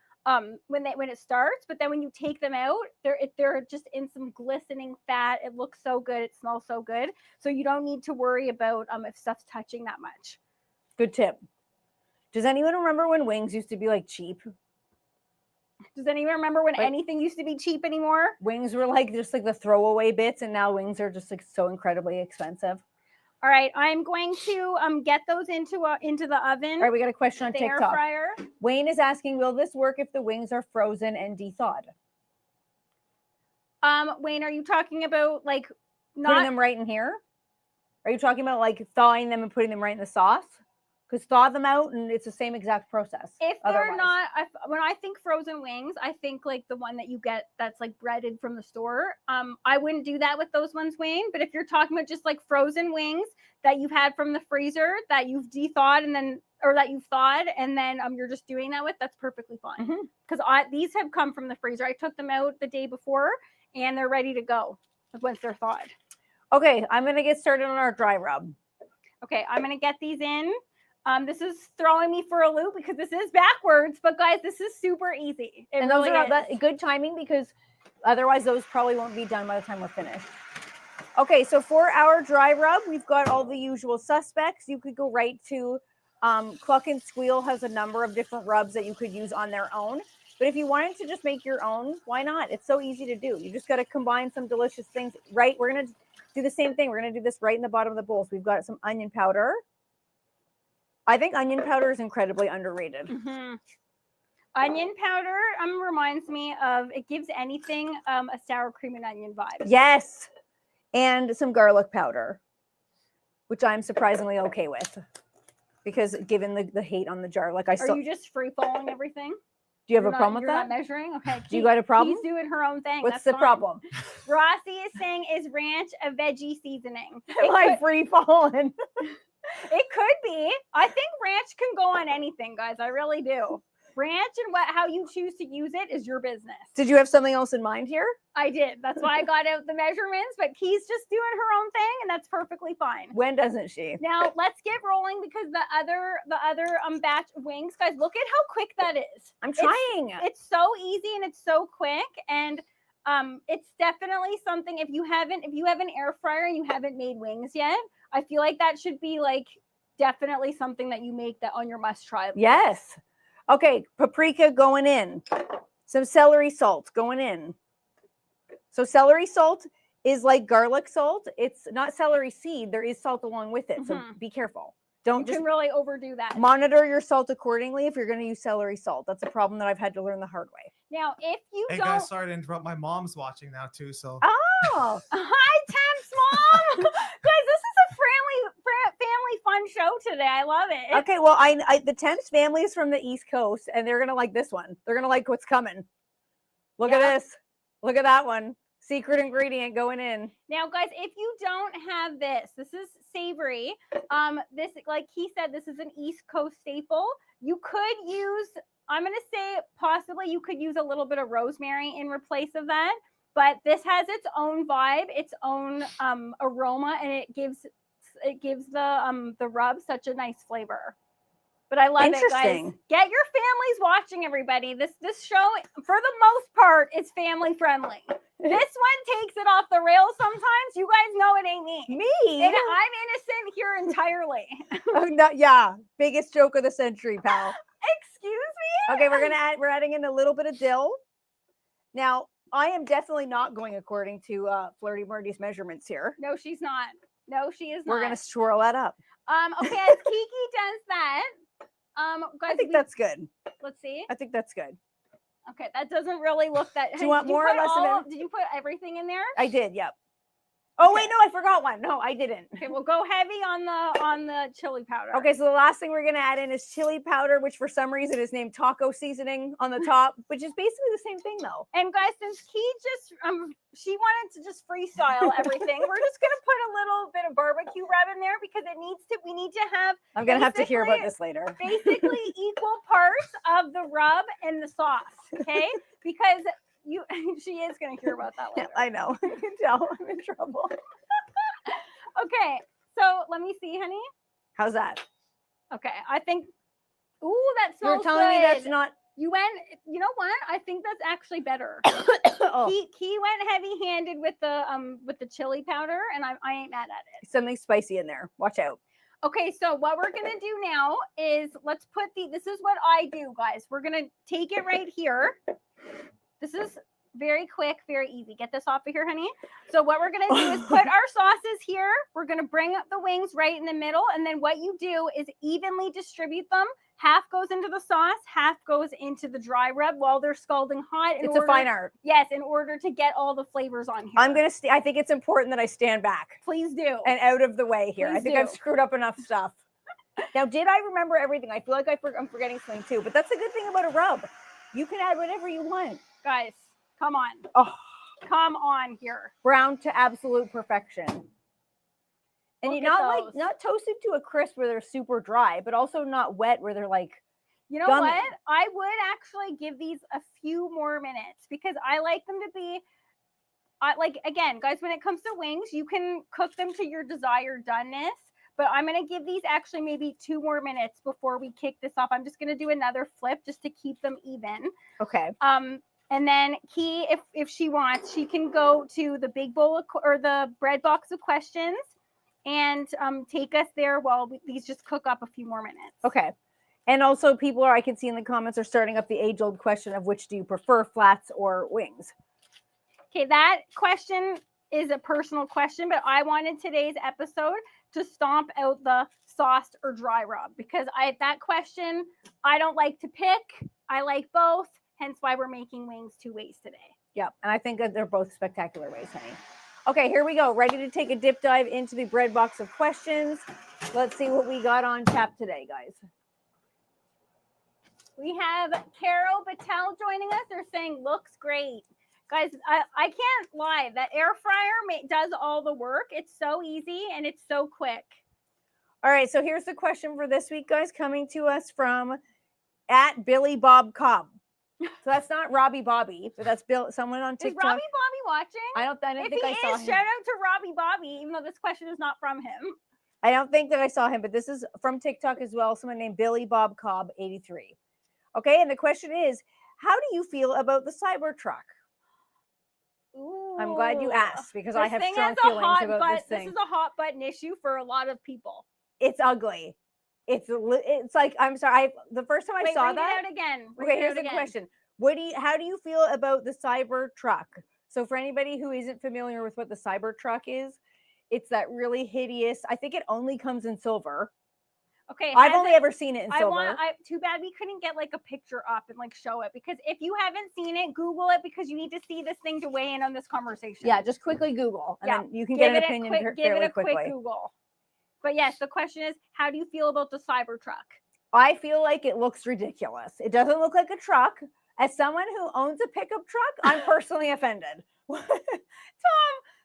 when it starts, but then when you take them out, they're just in some glistening fat. It looks so good. It smells so good. So you don't need to worry about if stuff's touching that much. Good tip. Does anyone remember when wings used to be like cheap? Does anyone remember when anything used to be cheap anymore? Wings were like just like the throwaway bits, and now wings are just like so incredibly expensive. All right, I'm going to get those into the oven. All right, we got a question on the air TikTok. fryer. Wayne is asking, will this work if the wings are frozen and de-thawed? Wayne, are you talking about like Putting not them right in here? Are you talking about like thawing them and putting them right in the sauce? Because thaw them out and it's the same exact process. if they're otherwise. not? When I think frozen wings, I think like the one that you get that's like breaded from the store. I wouldn't do that with those ones, Wayne. But if you're talking about just like frozen wings that you've had from the freezer that you've de-thawed and then or that you've thawed and then you're just doing that with, that's perfectly fine. Because these have come from the freezer. I took them out the day before and they're ready to go once they're thawed. Okay, I'm gonna get started on our dry rub. Okay, I'm gonna get these in. This is throwing me for a loop because this is backwards, but guys, this is super easy. It And really those are is. that good timing because otherwise those probably won't be done by the time we're finished. Okay, so for our dry rub, we've got all the usual suspects. You could go right to Cluck and Squeal has a number of different rubs that you could use on their own. But if you wanted to just make your own, why not? It's so easy to do. You just got to combine some delicious things. Right, we're going to do the same thing. We're going to do this right in the bottom of the bowl. So we've got some onion powder. I think onion powder is incredibly underrated. Onion powder reminds me of, it gives anything a sour cream and onion vibe. Yes. And some garlic powder, which I'm surprisingly okay with. Because given the hate on the jar, like I saw. Are you just free falling everything? Do you have a problem with you're that? Not measuring? Okay. Do you got a problem? She's doing her own thing. What's That's the fine. problem? Rossi is saying, is ranch a veggie seasoning? Am I free falling? It could be. I think ranch can go on anything, guys. I really do. Ranch and how you choose to use it is your business. Did you have something else in mind here? I did. That's why I got out the measurements, but Key's just doing her own thing, and that's perfectly fine. When doesn't she? Now let's get rolling because the other batch of wings, guys, look at how quick that is. I'm trying. It's so easy and it's so quick, and it's definitely something. If you have an air fryer and you haven't made wings yet, I feel like that should be like definitely something that you make that on your must try list. Yes. Okay, paprika going in. Some celery salt going in. So celery salt is like garlic salt. It's not celery seed. There is salt along with it. So be careful. Don't You just can really overdo that. monitor your salt accordingly if you're going to use celery salt. That's a problem that I've had to learn the hard way. Now, if you Hey don't, guys, sorry to interrupt. My mom's watching now too, so Oh, hi Temp's mom, guys, this is a family fun show today. I love it. okay. Well, I the Temps family is from the East Coast, and they're gonna like this one. They're gonna like what's coming. Look at this. Look at that one. Secret ingredient going in. Now, guys, if you don't have this is savory. This, like he said, this is an East Coast staple. You could use, I'm going to say possibly you could use a little bit of rosemary in replace of that, but this has its own vibe, its own aroma, and it gives the rub such a nice flavor. But I love it, guys. Interesting. Get your families watching, everybody. This show, for the most part, is family friendly. This one takes it off the rails sometimes. You guys know it ain't me. Me? And I'm innocent here entirely. Oh, no, yeah. Biggest joke of the century, pal. Excuse me? Okay, we're adding in a little bit of dill. Now, I am definitely not going according to Flirty Marty's measurements here. No, she's not. No, she is not. We're gonna swirl that up. Okay, as Kiki does that, guys, I think that's good. let's see. I think that's good. Okay, that doesn't really look that. Do you want more or put less of it? Did you put everything in there? I did, yep. Oh, Okay. wait, no, I forgot one. No, I didn't. Okay, we'll go heavy on the chili powder. Okay, so the last thing we're gonna add in is chili powder, which for some reason is named taco seasoning on the top, which is basically the same thing though. And guys, since Key just she wanted to just freestyle everything, we're just gonna put a little bit of barbecue rub in there because we need to have I'm gonna have to hear about basically- this later. basically equal parts of the rub and the sauce. Okay, because she is gonna hear about that later. I know. You can tell I'm in trouble. Okay, so let me see, honey. How's that? Okay, I think. Ooh, that smells You're telling me that's good. not. You went. You know what? I think that's actually better. Oh, He went heavy-handed with the chili powder, and I ain't mad at it. something spicy in there. Watch out. Okay, so what we're gonna do now is let's put this is what I do, guys. We're gonna take it right here. This is Very quick, very easy. Get this off of here, honey. So what we're gonna do is put our sauces here. We're gonna bring up the wings right in the middle, and then what you do is evenly distribute them. Half goes into the sauce, half goes into the dry rub while they're scalding hot. It's a fine art. Yes, in order to get all the flavors on here. I'm gonna. I think it's important that I stand back Please do. and out of the way here. I Please think I've do. screwed up enough stuff. Now, did I remember everything? I feel like I'm forgetting something too. But that's the good thing about a rub. You can add whatever you want. Guys, come on. Oh, Come on here. brown to absolute perfection. And Look you're at not those. not toasted to a crisp where they're super dry, but also not wet where they're like. You know Gummy. what? I would actually give these a few more minutes because I like them to be, like, again, guys, when it comes to wings, you can cook them to your desired doneness, but I'm going to give these actually maybe 2 more minutes before we kick this off. I'm just going to do another flip just to keep them even. Okay. And then Key, if she wants, she can go to the big bowl or the bread box of questions and take us there while these just cook up a few more minutes. Okay. And also people I can see in the comments are starting up the age-old question of which do you prefer, flats or wings? Okay, that question is a personal question, but I wanted today's episode to stomp out the sauced or dry rub because that question, I don't like to pick. I like both, hence why we're making wings 2 ways today. Yep. And I think that they're both spectacular ways, honey. Okay, here we go. Ready to take a dip dive into the bread box of questions. Let's see what we got on tap today, guys. We have Carol Patel joining us. They're saying looks great. Guys, I can't lie. That air fryer does all the work. It's so easy and it's so quick. All right, so here's the question for this week, guys, coming to us from @BillyBobCobb. So that's not Robbie Bobby, but that's someone on Is TikTok. Robbie Bobby watching? I didn't If think he I saw is, him. shout out to Robbie Bobby, even though this question is not from him. I don't think that I saw him, but this is from TikTok as well. Someone named BillyBobCobb83. Okay, and the question is, how do you feel about the Cybertruck? Ooh. I'm glad you asked because I This have thing strong has a feelings hot about this thing. This is a hot button issue for a lot of people. It's ugly. It's like, I'm sorry. The first time I saw read that. it out again. Read Okay, it here's out the again. question. How do you feel about the Cybertruck? So for anybody who isn't familiar with what the Cybertruck is, it's that really hideous. I think it only comes in silver. Okay, I've only ever seen it in silver. Too bad we couldn't get like a picture up and like show it because if you haven't seen it, Google it because you need to see this thing to weigh in on this conversation. Yeah, just quickly Google and Yeah, then you can get an opinion give fairly it a quick quickly. Google. But yes, the question is, how do you feel about the Cybertruck? I feel like it looks ridiculous. It doesn't look like a truck. As someone who owns a pickup truck, I'm personally offended. Tom,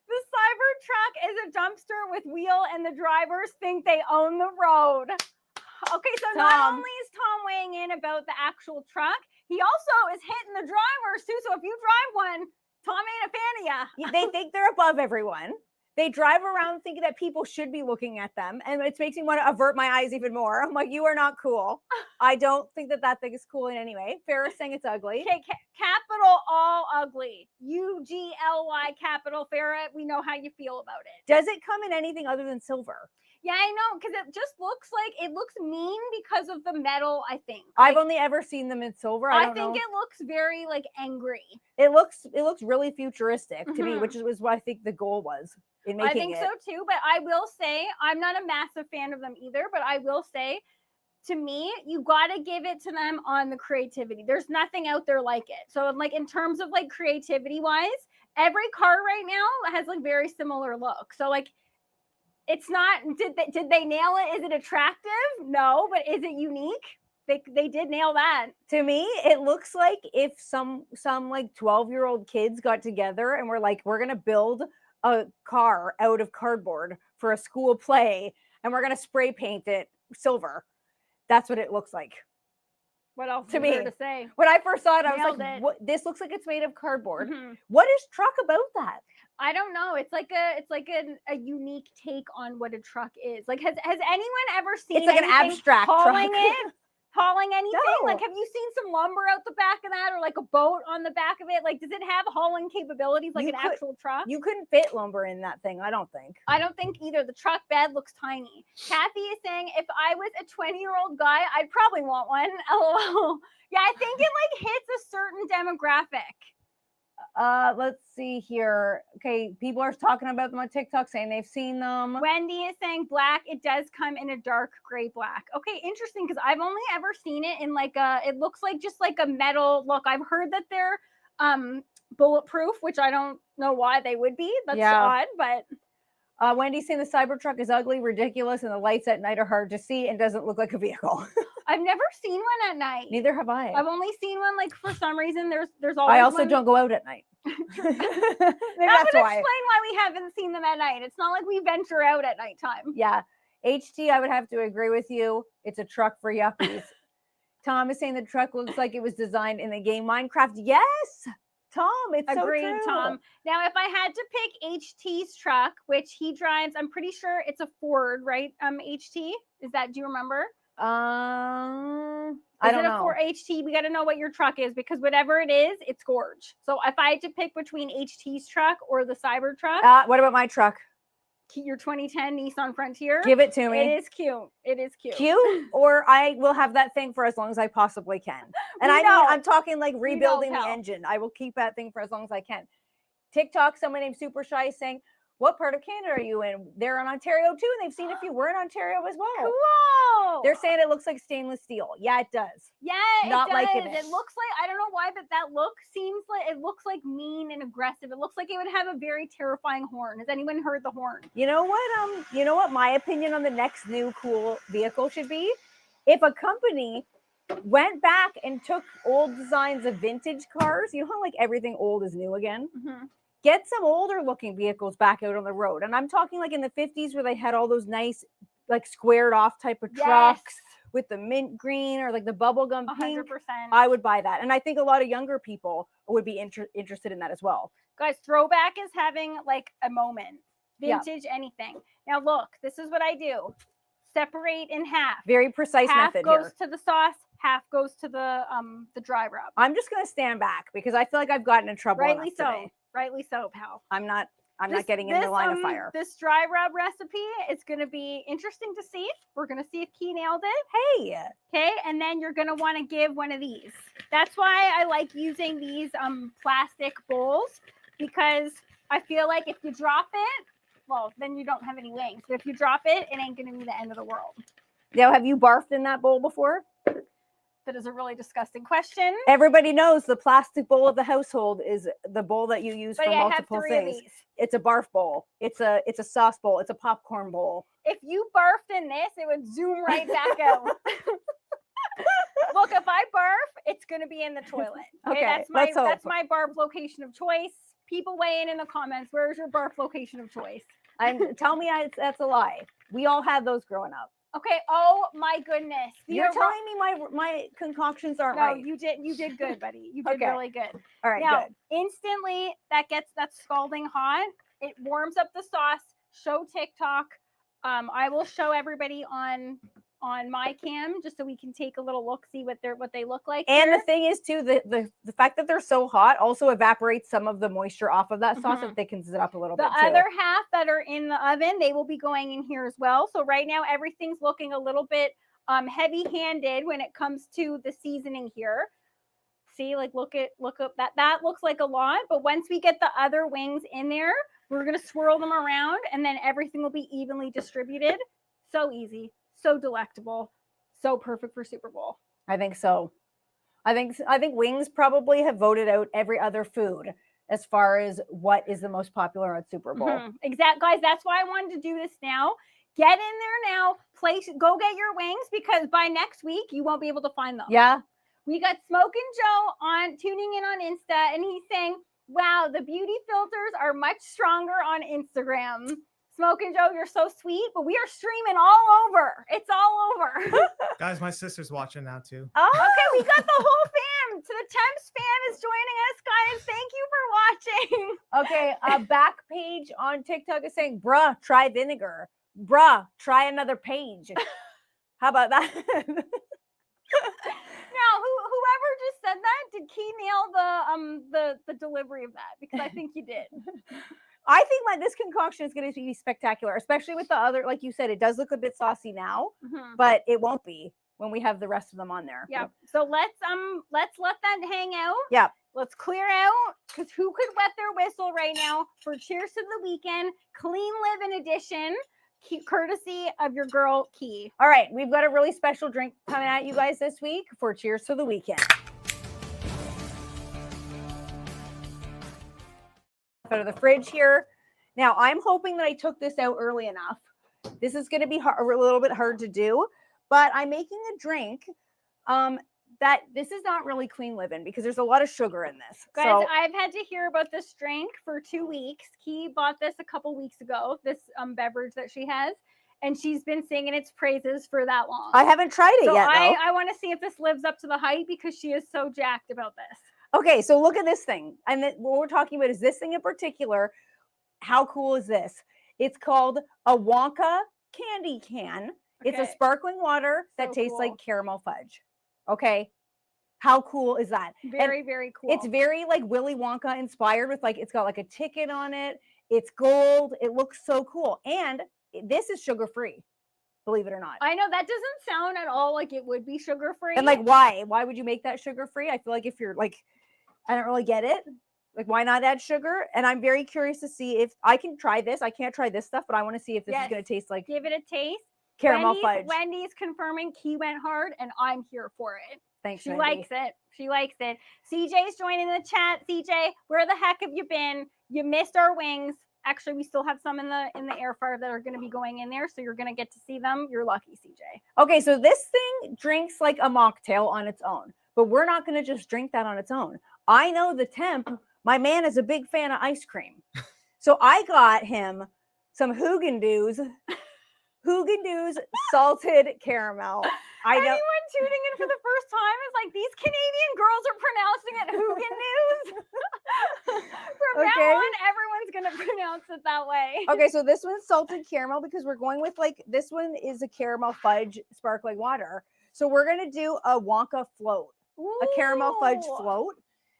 the Cybertruck is a dumpster with wheel and the drivers think they own the road. Okay, so not only is Tom weighing in about the actual truck, he also is hitting the drivers too. So if you drive one, Tom ain't a fan of ya. They think they're above everyone. They drive around thinking that people should be looking at them, and it makes me want to avert my eyes even more. I'm like, you are not cool. I don't think that thing is cool in any way. Farrah's saying it's ugly. Okay, capital all ugly. UGLY capital Farrah. We know how you feel about it. Does it come in anything other than silver? Yeah, I know, because it just looks mean because of the metal, I think. I've only ever seen them in silver. I don't know. it looks very like angry. It looks really futuristic to me, which was what I think the goal was in making it. I think so too, but I will say I'm not a massive fan of them either, but I will say to me, you got to give it to them on the creativity. There's nothing out there like it. So like in terms of like creativity wise, every car right now has like very similar look. So like it's not, did they nail it? Is it attractive? No, but is it unique? They did nail that. To me, it looks like if some like 12-year-old kids got together and were like, we're going to build a car out of cardboard for a school play and we're going to spray paint it silver. That's what it looks like. What else to is me there to say? When I first saw it, I was Nailed like, it. what? This looks like it's made of cardboard. Mhm. What is truck about that? I don't know. It's like a unique take on what a truck is. Like, has anyone ever seen It's like an anything abstract hauling truck. it? Hauling anything? No. Like, have you seen some lumber out the back of that or like a boat on the back of it? Like, does it have hauling capabilities like actual truck? You couldn't fit lumber in that thing, I don't think. I don't think either. The truck bed looks tiny. Kathy is saying, if I was a 20-year-old guy, I'd probably want one. LOL. Yeah, I think it like hits a certain demographic. Let's see here. Okay, people are talking about them on TikTok, saying they've seen them. Wendy is saying black. It does come in a dark gray black. Okay, interesting, because I've only ever seen it in like it looks like just like a metal look. I've heard that they're bulletproof, which I don't know why they would be. That's odd, but Wendy's saying the Cybertruck is ugly, ridiculous, and the lights at night are hard to see and doesn't look like a vehicle. I've never seen one at night. Neither have I. I've only seen one like for some reason. There's always. I also one. don't go out at night. That Maybe would that's why. explain why we haven't seen them at night. It's not like we venture out at nighttime. Yeah. HT, I would have to agree with you. It's a truck for yuppies. Tom is saying the truck looks like it was designed in the game Minecraft. Yes, Tom, it's Agreed, so true. Tom. Now, if I had to pick HT's truck, which he drives, I'm pretty sure it's a Ford, right? HT, is that? Do you remember? I Is don't it a know. Ford HT? We got to know what your truck is, because whatever it is, it's gorge. So if I had to pick between HT's truck or the Cybertruck, What about my truck? your 2010 Nissan Frontier, Give it to me. It is cute. It is cute. Cute, or I will have that thing for as long as I possibly can. And We know. I'm talking like rebuilding the pal. engine. I will keep that thing for as long as I can. TikTok, someone named Super Shy is saying, what part of Canada are you in? They're in Ontario too, and they've seen if you were in Ontario as well. Cool. They're saying it looks like stainless steel. Yeah, it does. Yeah, Not it does. liking it. It looks like, I don't know why, but that look seems like, it looks like mean and aggressive. It looks like it would have a very terrifying horn. Has anyone heard the horn? You know what my opinion on the next new cool vehicle should be? If a company went back and took old designs of vintage cars, you know how like everything old is new again? Mm-hmm. Get some older looking vehicles back out on the road. And I'm talking like in the 50s where they had all those nice, like squared off type of trucks with the mint green or like the bubblegum pink. 100%. I would buy that. And I think a lot of younger people would be interested in that as well. Guys, throwback is having like a moment. Yeah. Vintage, anything. Now look, this is what I do. Separate in half. Very precise Half method goes here. to the sauce, half goes to the dry rub. I'm just going to stand back because I feel like I've gotten in trouble Rightly enough so. today. Rightly so, pal. I'm not getting in the line of fire. This dry rub recipe is going to be interesting to see. We're going to see if Key nailed it. Hey, Okay, and then you're going to want to give one of these. That's why I like using these plastic bowls, because I feel like if you drop it, well, then you don't have any wings. But if you drop it, it ain't going to be the end of the world. now have you barfed in that bowl before? That is a really disgusting question. Everybody knows the plastic bowl of the household is the bowl that you use But for I have multiple 3 things. of these. It's a barf bowl. It's a sauce bowl. It's a popcorn bowl. If you barfed in this, it would zoom right back out. Look, if I barf, it's going to be in the toilet. Okay, that's let's hope. my barf location of choice. People weigh in the comments. Where's your barf location of choice? Tell me that's a lie. We all had those growing up. Okay. Oh my goodness. You're telling me my concoctions aren't No, right. you did good, buddy. You did Okay. really good. All right, Now, good. instantly that's scalding hot. It warms up the sauce. Show TikTok. I will show everybody on my cam just so we can take a little look, see what they look like. And here. the thing is too, the fact that they're so hot also evaporates some of the moisture off of that sauce. Mhm. It thickens it up a little The bit too. other half that are in the oven, they will be going in here as well. So right now everything's looking a little bit heavy-handed when it comes to the seasoning here. See, like look up that looks like a lot, but once we get the other wings in there, we're gonna swirl them around and then everything will be evenly distributed. So easy, so delectable, so perfect for Super Bowl. I think so. I think wings probably have voted out every other food as far as what is the most popular at Super Bowl. Exactly, guys. That's why I wanted to do this now. Get in there now. Go get your wings, because by next week you won't be able to find them. Yeah. We got Smoke and Joe tuning in on Insta, and he's saying, "Wow, the beauty filters are much stronger on Instagram." Smoke and Joe, you're so sweet, but we are streaming all over. It's all over. Guys, my sister's watching now too. Oh, Okay, we got the whole fam. So the Temps fam is joining us, guys. Thank you for watching. okay. A back page on TikTok is saying, "Bruh, try vinegar. Bruh, try another page." How about that? Now, whoever just said that, did Key nail the delivery of that? Because I think you did. I think this concoction is going to be spectacular, especially with the other, like you said, it does look a bit saucy now, but it won't be when we have the rest of them on there. Yeah. So let's let that hang out. Yeah. let's clear out, because who could wet their whistle right now for Cheers to the Weekend, Clean Living Edition, courtesy of your girl, Key. All right, we've got a really special drink coming at you guys this week for Cheers to the Weekend. Out of the fridge here. Now, I'm hoping that I took this out early enough. This is going to be a little bit hard to do, but I'm making a drink that this is not really clean living because there's a lot of sugar in this. Guys, So I've had to hear about this drink for 2 weeks. Key bought this a couple weeks ago, this beverage that she has, and she's been singing its praises for that long. I haven't tried it So yet, though. I want to see if this lives up to the hype because she is so jacked about this. Okay, so look at this thing. And what we're talking about is this thing in particular. How cool is this? It's called a Wonka candy can. It's a Okay. sparkling water that So tastes like cool. caramel fudge. Okay. How cool is that? Very, very cool. It's very like Willy Wonka inspired with like, it's got like a ticket on it. It's gold. It looks so cool. And this is sugar-free, believe it or not. I know that doesn't sound at all like it would be sugar-free. And like, why? Why would you make that sugar-free? I feel like if you're like, I don't really get it. Like, why not add sugar? And I'm very curious to see if I can try this. I can't try this stuff, but I want to see if this is going to taste like Give it a taste. caramel fudge. Wendy's confirming Key went hard, and I'm here for it. Thanks, She Wendy. likes it. She likes it. CJ's joining the chat. CJ, where the heck have you been? You missed our wings. Actually, we still have some in the air fryer that are going to be going in there, so you're going to get to see them. You're lucky, CJ. Okay, so this thing drinks like a mocktail on its own, but we're not going to just drink that on its own. I know the temp. My man is a big fan of ice cream. So I got him some Haagen-Dazs salted caramel. I know. Anyone tuning in for the first time is like, these Canadian girls are pronouncing it Haagen-Dazs. From now Okay. on, everyone's going to pronounce it that way. Okay, so this one's salted caramel because we're going with like, this one is a caramel fudge sparkling water. So we're going to do a Wonka float, a caramel fudge Ooh. float.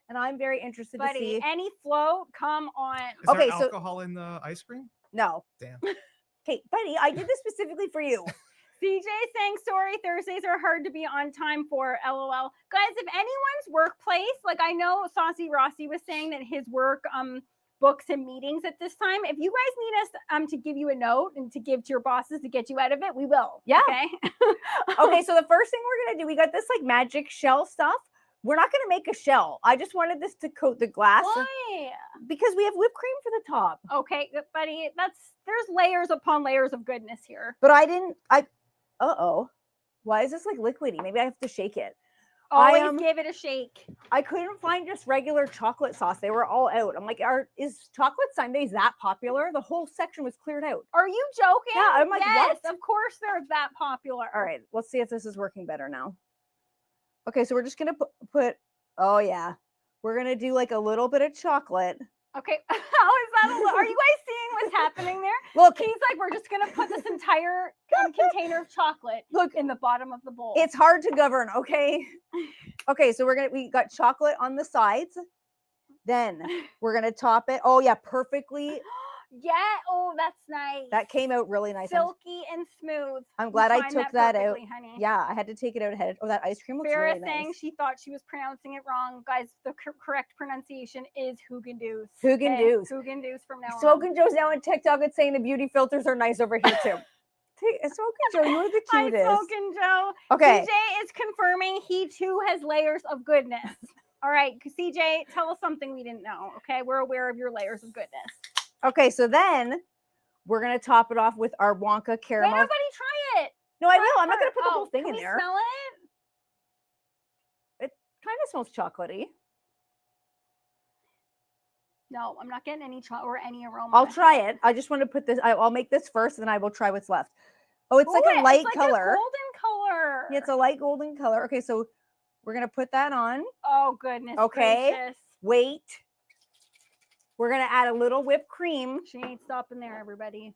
And I'm very interested to Buddy, see. any float, come on. Is Okay, there so- alcohol in the ice cream? No. Damn. Okay, buddy, I did this specifically for you. CJ saying, sorry, Thursdays are hard to be on time for, LOL. Guys, if anyone's workplace, like I know Saucy Rossi was saying that his work books and meetings at this time. If you guys need us to give you a note and to give to your bosses to get you out of it, we will. Yeah. Okay. Okay, so the first thing we're going to do, we got this like magic shell stuff. We're not going to make a shell. I just wanted this to coat the glass Why? because we have whipped cream for the top. Okay, buddy, there's layers upon layers of goodness here. But uh-oh. Why is this like liquidy? Maybe I have to shake it. I, Always give it a shake. I couldn't find just regular chocolate sauce. They were all out. I'm like, is chocolate sundaes that popular? The whole section was cleared out. Are you joking? Yeah, I'm like, yes, what? of course they're that popular. All right, let's see if this is working better now. Okay, so we're just going to put, oh yeah. We're going to do like a little bit of chocolate. Okay, how is that? Are you guys seeing what's happening there? Look, He's like, we're just gonna put this entire container of chocolate look, in the bottom of the bowl. it's hard to govern, okay? Okay, so we got chocolate on the sides. Then we're going to top it. Oh yeah, perfectly. yeah. Oh, that's nice. That came out really nice. silky and smooth. I'm You glad I timed took that out. perfectly, honey. Yeah, I had to take it out ahead. Oh, that ice cream looks Farrah really saying nice. she thought she was pronouncing it wrong. Guys, the correct pronunciation is Haagen-Dazs. Haagen-Dazs. Haagen-Dazs from now on. Smoking Joe's now on TikTok. It's saying the beauty filters are nice over here too. Smoking Joe, you're the Hi, cutest. Smoking Joe. Okay. CJ is confirming he too has layers of goodness. All right, CJ, tell us something we didn't know. Okay, we're aware of your layers of goodness. Okay, so then we're gonna top it off with our Wonka Wait, caramel. nobody try it. No, I Try will. it I'm not gonna first. put the whole Oh, thing can in we there. Smell it? Kind of smells chocolatey. No, I'm not getting any or any aroma. I'll try it. I just want to put this. I'll make this first, and then I will try what's left. Oh, it's like Ooh, a light like color. A golden color. Yeah, it's a light golden color. Okay, so we're gonna put that on. Oh goodness. Okay. Gracious. Wait. We're gonna add a little whipped cream. She ain't stopping there, everybody.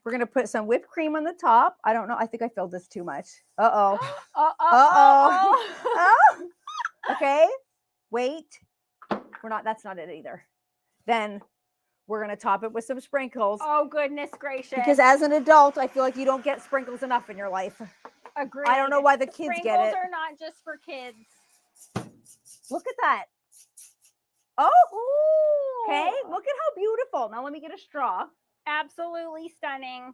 We're gonna put some whipped cream on the top. I don't know. I think I filled this too much. Uh-oh. Uh-oh. Oh. Okay. Wait. That's not it either. Then we're gonna top it with some sprinkles. Oh goodness gracious. Because as an adult, I feel like you don't get sprinkles enough in your life. Agreed. I don't know why the kids Sprinkles get it. are not just for kids. Look at that. Oh, Ooh. okay. Look at how beautiful. Now let me get a straw. Absolutely stunning.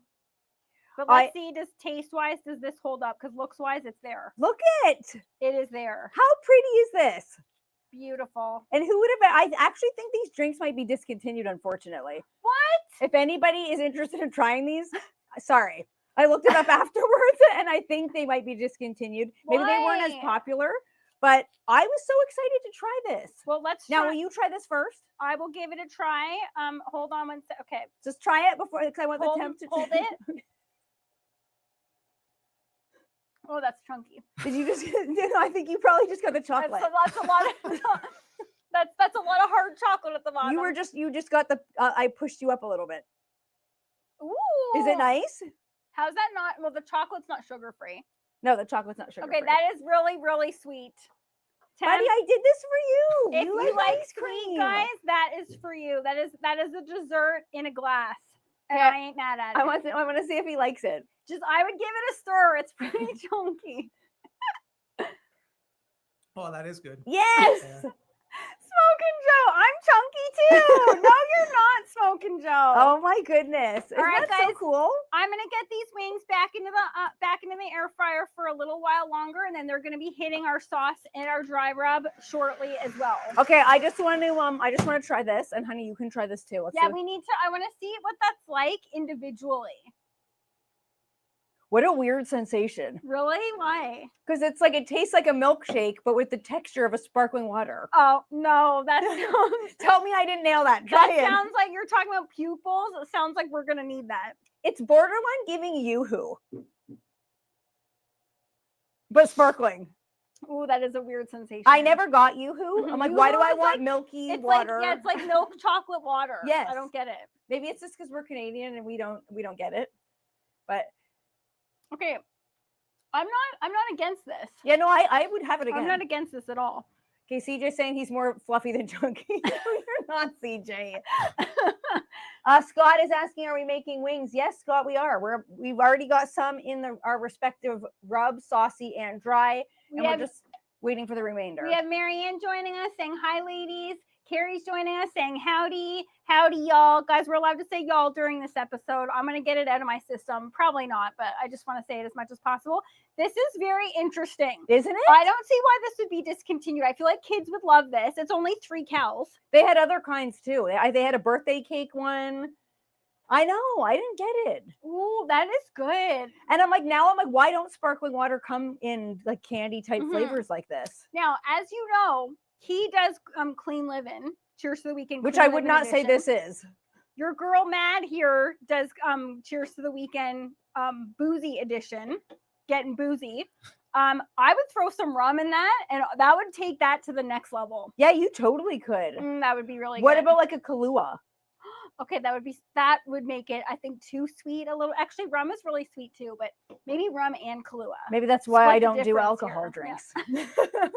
But I- let's see, does taste-wise, does this hold up? Because looks-wise, it's there. Look at It is there. how pretty is this? Beautiful. And who would have? I actually think these drinks might be discontinued, unfortunately. What? If anybody is interested in trying these, sorry, I looked it up afterwards, and I think they might be discontinued. Maybe they weren't as Why? popular, but I was so excited to try this. Well, let's Now, try. will you try this first? I will give it a try. Hold on one sec. Okay. Just try it before, because I want Hold- the temp to hold it. Oh, that's chunky. Did you just? I think you probably just got the chocolate. That's a lot of that's a lot of hard chocolate at the bottom. You just got the. I pushed you up a little bit. Ooh. Is it nice? How's that not? Well, the chocolate's not sugar free. No, the chocolate's not sugar. Okay, that is really, really sweet. Maddie, I did this for you. If you like ice sweet, cream. guys, that is for you. That is a dessert in a glass. And Yeah. I ain't mad at it. I want to see if he likes it. Just I would give it a stir. It's pretty chunky. Oh, that is good. Yes. Yeah. Smoking Joe. I'm chunky too. No, you're not Smoking Joe. Oh my goodness. Isn't right, that so guys. cool? I'm gonna get these wings back into the air fryer for a little while longer, and then they're gonna be hitting our sauce and our dry rub shortly as well. Okay, I just want to try this, and honey, you can try this too. Let's Yeah, see. we need to. I want to see what that's like individually. What a weird sensation. Really? Why? Because it's like it tastes like a milkshake, but with the texture of a sparkling water. Oh no, that sounds. Tell me I didn't nail that. Try That it. sounds like you're talking about pupils. It sounds like we're gonna need that. It's borderline giving yoo-hoo, but sparkling. Ooh, that is a weird sensation. I never got yoo-hoo. I'm like, why do Yoo-hoo I is want like- milky It's water? like it's like milk chocolate water. Yes. I don't get it. Maybe it's just because we're Canadian and we don't get it. But Okay, I'm not against this. yeah, no, I would have it again. I'm not against this at all. Okay, CJ's saying he's more fluffy than chunky. No, you're not, CJ. Scott is asking, are we making wings? Yes, Scott, we are. We've already got some in our respective rub, saucy and dry, and we're just waiting for the remainder. We have Marianne joining us saying hi, ladies. Carrie's joining us saying howdy, howdy, y'all. Guys, we're allowed to say y'all during this episode. I'm going to get it out of my system. Probably not, but I just want to say it as much as possible. This is very interesting. Isn't it? I don't see why this would be discontinued. I feel like kids would love this. It's only 3 cals. They had other kinds too. They had a birthday cake one. I know. I didn't get it. Ooh, that is good. And I'm like, why don't sparkling water come in like candy type Mhm. flavors like this? Now, as you know, he does clean living. Cheers to the weekend. Which Clean I would Living not say edition. this is. Your girl Mad here does Cheers to the Weekend boozy edition, getting boozy. I would throw some rum in that, and that would take that to the next level. Yeah, you totally could. That would be really What good. about like a Kahlua? Okay, that would make it, I think, too sweet a little. Actually, rum is really sweet too, but maybe rum and Kahlua. Maybe that's why Split I the don't do difference alcohol here. drinks.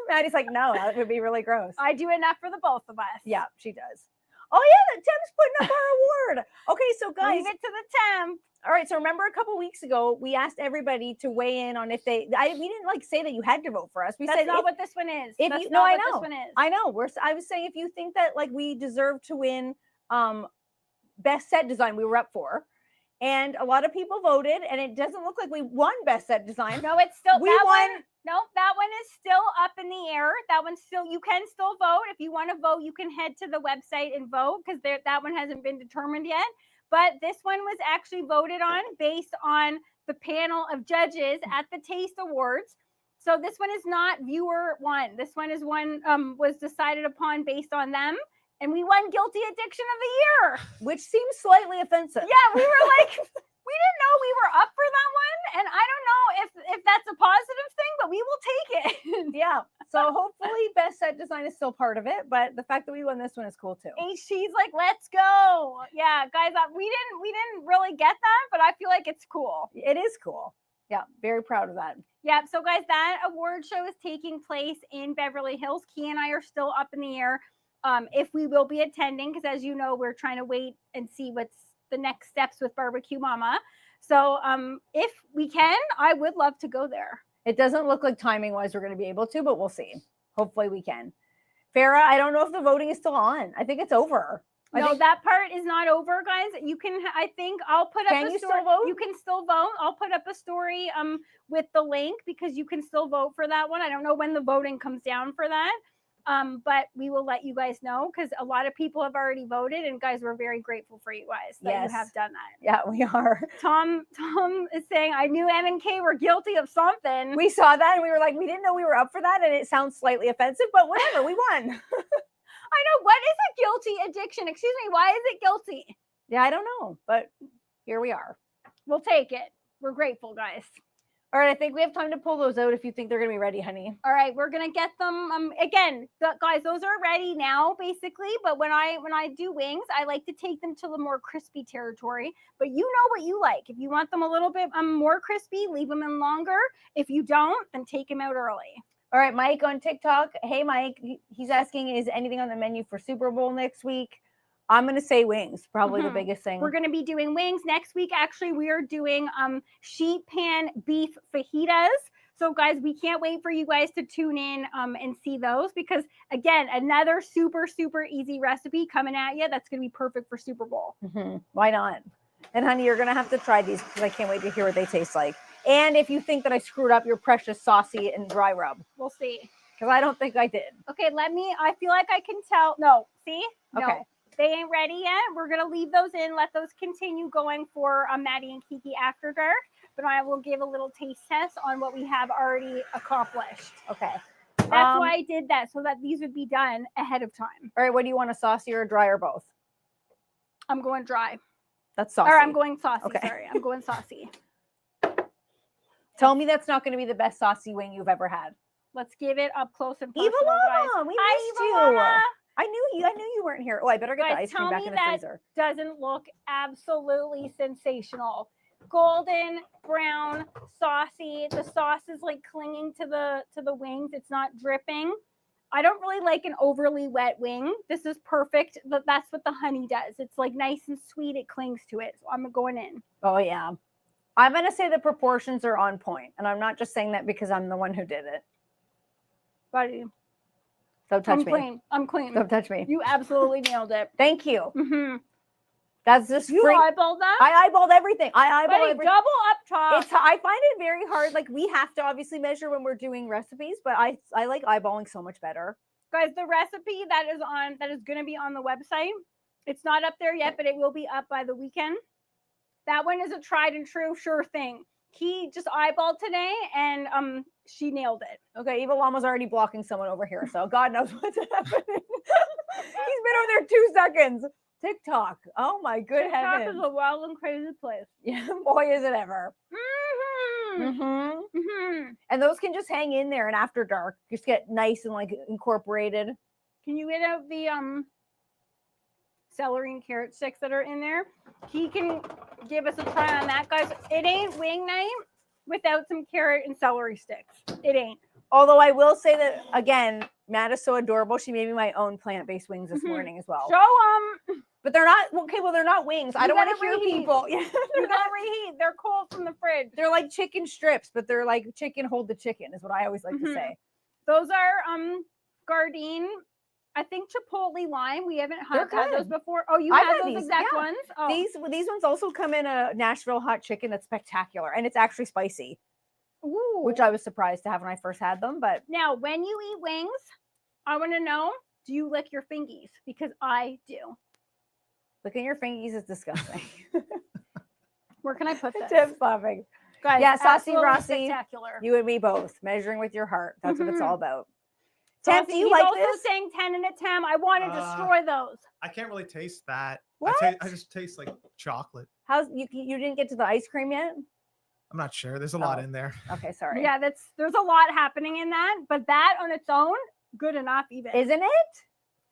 Maddie's like, no, that would be really gross. I do enough for the both of us. Yeah, she does. Oh yeah, the Tim's putting up our award. Okay, so guys, Leave it to the temp. all right. So remember a couple weeks ago, we asked everybody to weigh in on if we didn't like say that you had to vote for us. We That's said not if- what this one is. if That's you- not no, I what know. this one is. I know. I was saying if you think that like we deserve to win best set design, we were up for. And a lot of people voted, and it doesn't look like we won best set design. No, it's still We that won. one. No, that one is still up in the air. That one's still, you can still vote. If you want to vote, you can head to the website and vote because that one hasn't been determined yet. But this one was actually voted on based on the panel of judges at the Taste Awards. So this one is not viewer one. This one is one was decided upon based on them. And we won Guilty Addiction of the Year. Which seems slightly offensive. Yeah, we were like, we didn't know we were up for that one. And I don't know if that's a positive thing, but we will take it. Yeah. So hopefully best set design is still part of it, but the fact that we won this one is cool too. HT's like, let's go. Yeah, guys, we didn't really get that, but I feel like it's cool. It is cool. Yeah, very proud of that. Yeah, so guys, that award show is taking place in Beverly Hills. Key and I are still up in the air if we will be attending, because as you know, we're trying to wait and see what's the next steps with Barbecue Mama. So if we can, I would love to go there. It doesn't look like timing wise we're going to be able to, but we'll see. Hopefully we can. Farrah, I don't know if the voting is still on. I think it's over. No, that part is not over, guys. You can, I think I'll put up Can a you story. still vote? You can still vote. I'll put up a story with the link because you can still vote for that one. I don't know when the voting comes down for that. But we will let you guys know because a lot of people have already voted, and guys, we're very grateful for you guys that you have done that. Yeah, we are. Tom is saying, I knew M and K were guilty of something. We saw that and we were like, we didn't know we were up for that, and it sounds slightly offensive, but whatever, we won. I know. What is a guilty addiction? Excuse me. Why is it guilty? Yeah, I don't know, but here we are. We'll take it. We're grateful, guys. All right, I think we have time to pull those out if you think they're gonna be ready, honey. All right, we're gonna get them. Again, guys, those are ready now, basically. But when I do wings, I like to take them to the more crispy territory. But you know what you like. If you want them a little bit more crispy, leave them in longer. If you don't, then take them out early. All right, Mike on TikTok. Hey, Mike. He's asking, is anything on the menu for Super Bowl next week? I'm going to say wings, probably the biggest thing. We're going to be doing wings next week. Actually, we are doing sheet pan beef fajitas. So, guys, we can't wait for you guys to tune in and see those because, again, another super, super easy recipe coming at you that's going to be perfect for Super Bowl. Why not? And, honey, you're going to have to try these because I can't wait to hear what they taste like. And if you think that I screwed up your precious saucy and dry rub. We'll see. Because I don't think I did. Okay, I feel like I can tell. No, see? Okay. No, they ain't ready yet. We're going to leave those in, let those continue going for Maddie and Kiki After Dark. But I will give a little taste test on what we have already accomplished. Okay. That's why I did that, so that these would be done ahead of time. All right, what do you want, a saucy or a dry or both? I'm going dry. That's saucy. Or I'm going saucy, Okay. sorry. I'm going saucy. Tell me that's not going to be the best saucy wing you've ever had. Let's give it up close and personal, Eva guys. Lama, we Hi, missed Eva you. Lama. I knew you weren't here. Oh, I better get the Guys, ice cream tell back me in the that freezer. doesn't look absolutely sensational. Golden brown saucy. The sauce is like clinging to the wings. It's not dripping. I don't really like an overly wet wing. This is perfect. But that's what the honey does. It's like nice and sweet. It clings to it. So I'm going in. Oh yeah. I'm going to say the proportions are on point, and I'm not just saying that because I'm the one who did it. Buddy, Don't touch me. Clean. I'm clean. Don't touch me. You absolutely nailed it. Thank you. Mm-hmm. That's just You free. eyeballed that? I eyeballed everything. I eyeballed Buddy, everything. double up top. I find it very hard. Like, we have to obviously measure when we're doing recipes, but I like eyeballing so much better. Guys, the recipe that is going to be on the website. It's not up there yet, but it will be up by the weekend. That one is a tried and true sure thing. He just eyeballed today and she nailed it. Okay, Eva Lama's already blocking someone over here, so God knows what's happening. He's been over there 2 seconds. TikTok. Oh my good TikTok heavens. is a wild and crazy place. Yeah, boy, is it ever. And those can just hang in there and after dark, just get nice and like incorporated. Can you get out the celery and carrot sticks that are in there? He can give us a try on that, guys. It ain't wing night without some carrot and celery sticks. It ain't. Although I will say that again, Matt is so adorable. She made me my own plant-based wings this morning as well. Show them. But they're not okay. Well, they're not wings. I don't want to hear reheat. people. Yeah, You gotta reheat. They're cold from the fridge. they're like chicken strips, but they're like chicken hold the chicken is what I always like to say. Those are Gardein. I think chipotle lime. We haven't had those good. before. Oh, you I've had had those these, exact yeah. ones? Oh. These ones also come in a Nashville hot chicken that's spectacular, and it's actually spicy, Ooh. which I was surprised to have when I first had them. But Now, when you eat wings, I want to know, do you lick your fingies? Because I do. looking at your fingies is disgusting. Where can I put this? Tim's laughing. Guys, Yeah, Saucy absolutely Rossi, spectacular. You and me both, measuring with your heart. That's what it's all about. Tim, Saucy, do you he's like also this? saying 10 and a 10. I want to destroy those. I can't really taste that. What? I just taste like chocolate. How's you didn't get to the ice cream yet? I'm not sure. There's a lot Oh. in there. Okay, sorry. Yeah, there's a lot happening in that, but that on its own, good enough even. Isn't it?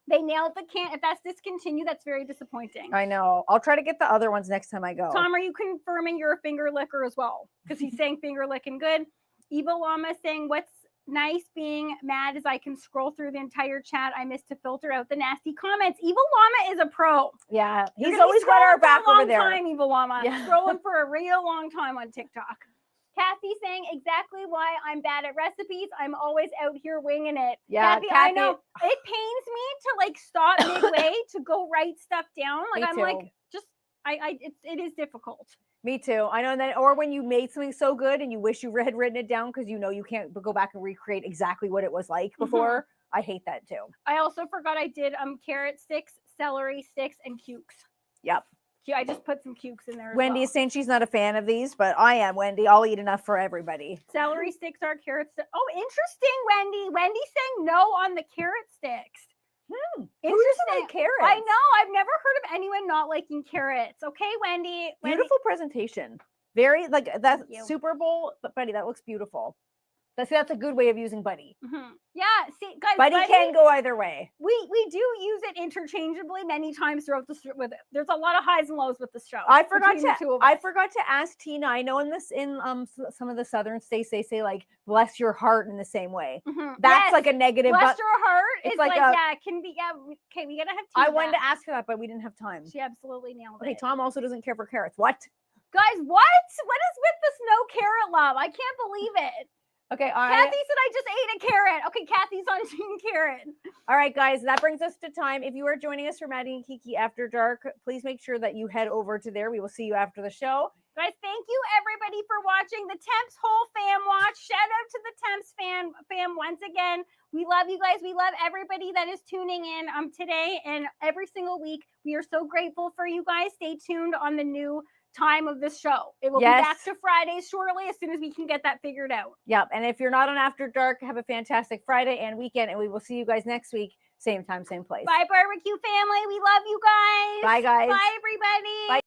They nailed the can. If that's discontinued, that's very disappointing. I know. I'll try to get the other ones next time I go. Tom, are you confirming you're a finger licker as well? Because he's saying finger licking good. Eva Lama is saying, what's nice being mad is I can scroll through the entire chat. I missed to filter out the nasty comments. Eva Llama is a pro. Yeah, You're he's gonna be always got our scrolling back for a over long there. time, Eva Llama. Yeah. Scrolling for a real long time on TikTok. Kathy saying exactly why I'm bad at recipes. I'm always out here winging it. Yeah, Kathy, I Kathy- know it pains me to like stop midway to go write stuff down. Like Me I'm too. like, just it is difficult. Me too. I know that, or when you made something so good and you wish you had written it down because you know you can't go back and recreate exactly what it was like before. I hate that too. I also forgot I did carrot sticks, celery sticks, and cukes. Yep. Yeah, I just put some cukes in there. As Wendy well. is saying she's not a fan of these, but I am, Wendy. I'll eat enough for everybody. Celery sticks are carrot sticks. Oh, interesting, Wendy. Wendy's saying no on the carrot sticks. Who doesn't Interesting. like carrots? I know. I've never heard of anyone not liking carrots. Okay, Wendy. Beautiful presentation. Very like that Thank you. Super Bowl, but Buddy, that looks beautiful. That's a good way of using Buddy. Yeah, see, guys, Buddy can go either way. We do use it interchangeably many times throughout the with it. There's a lot of highs and lows with the show. I forgot between the two of I us. forgot to ask Tina. I know in some of the southern states they say like bless your heart in the same way. That's Yes, like a negative. bless But your heart. it's It's like like, a- yeah, it can be, yeah. Okay, we gotta have. I Tina wanted back. to ask her that, but we didn't have time. She absolutely nailed Okay, it. Tom also doesn't care for carrots. What? Guys, what is with this no carrot love? I can't believe it. Okay, Kathy said I just ate a carrot. Okay, Kathy's on Team Carrot. all right, guys, that brings us to time. If you are joining us for Maddie and Kiki After Dark, please make sure that you head over to there. We will see you after the show. Guys, thank you everybody for watching the Temps whole fam watch. Shout out to the Temps fam once again. We love you guys. We love everybody that is tuning in today and every single week. We are so grateful for you guys. Stay tuned on the new time of this show. It will be back to Fridays shortly as soon as we can get that figured out. Yep. And if you're not on After Dark, have a fantastic Friday and weekend, and we will see you guys next week, same time, same place. Bye, barbecue family. We love you guys. Bye, guys. Bye, everybody. Bye.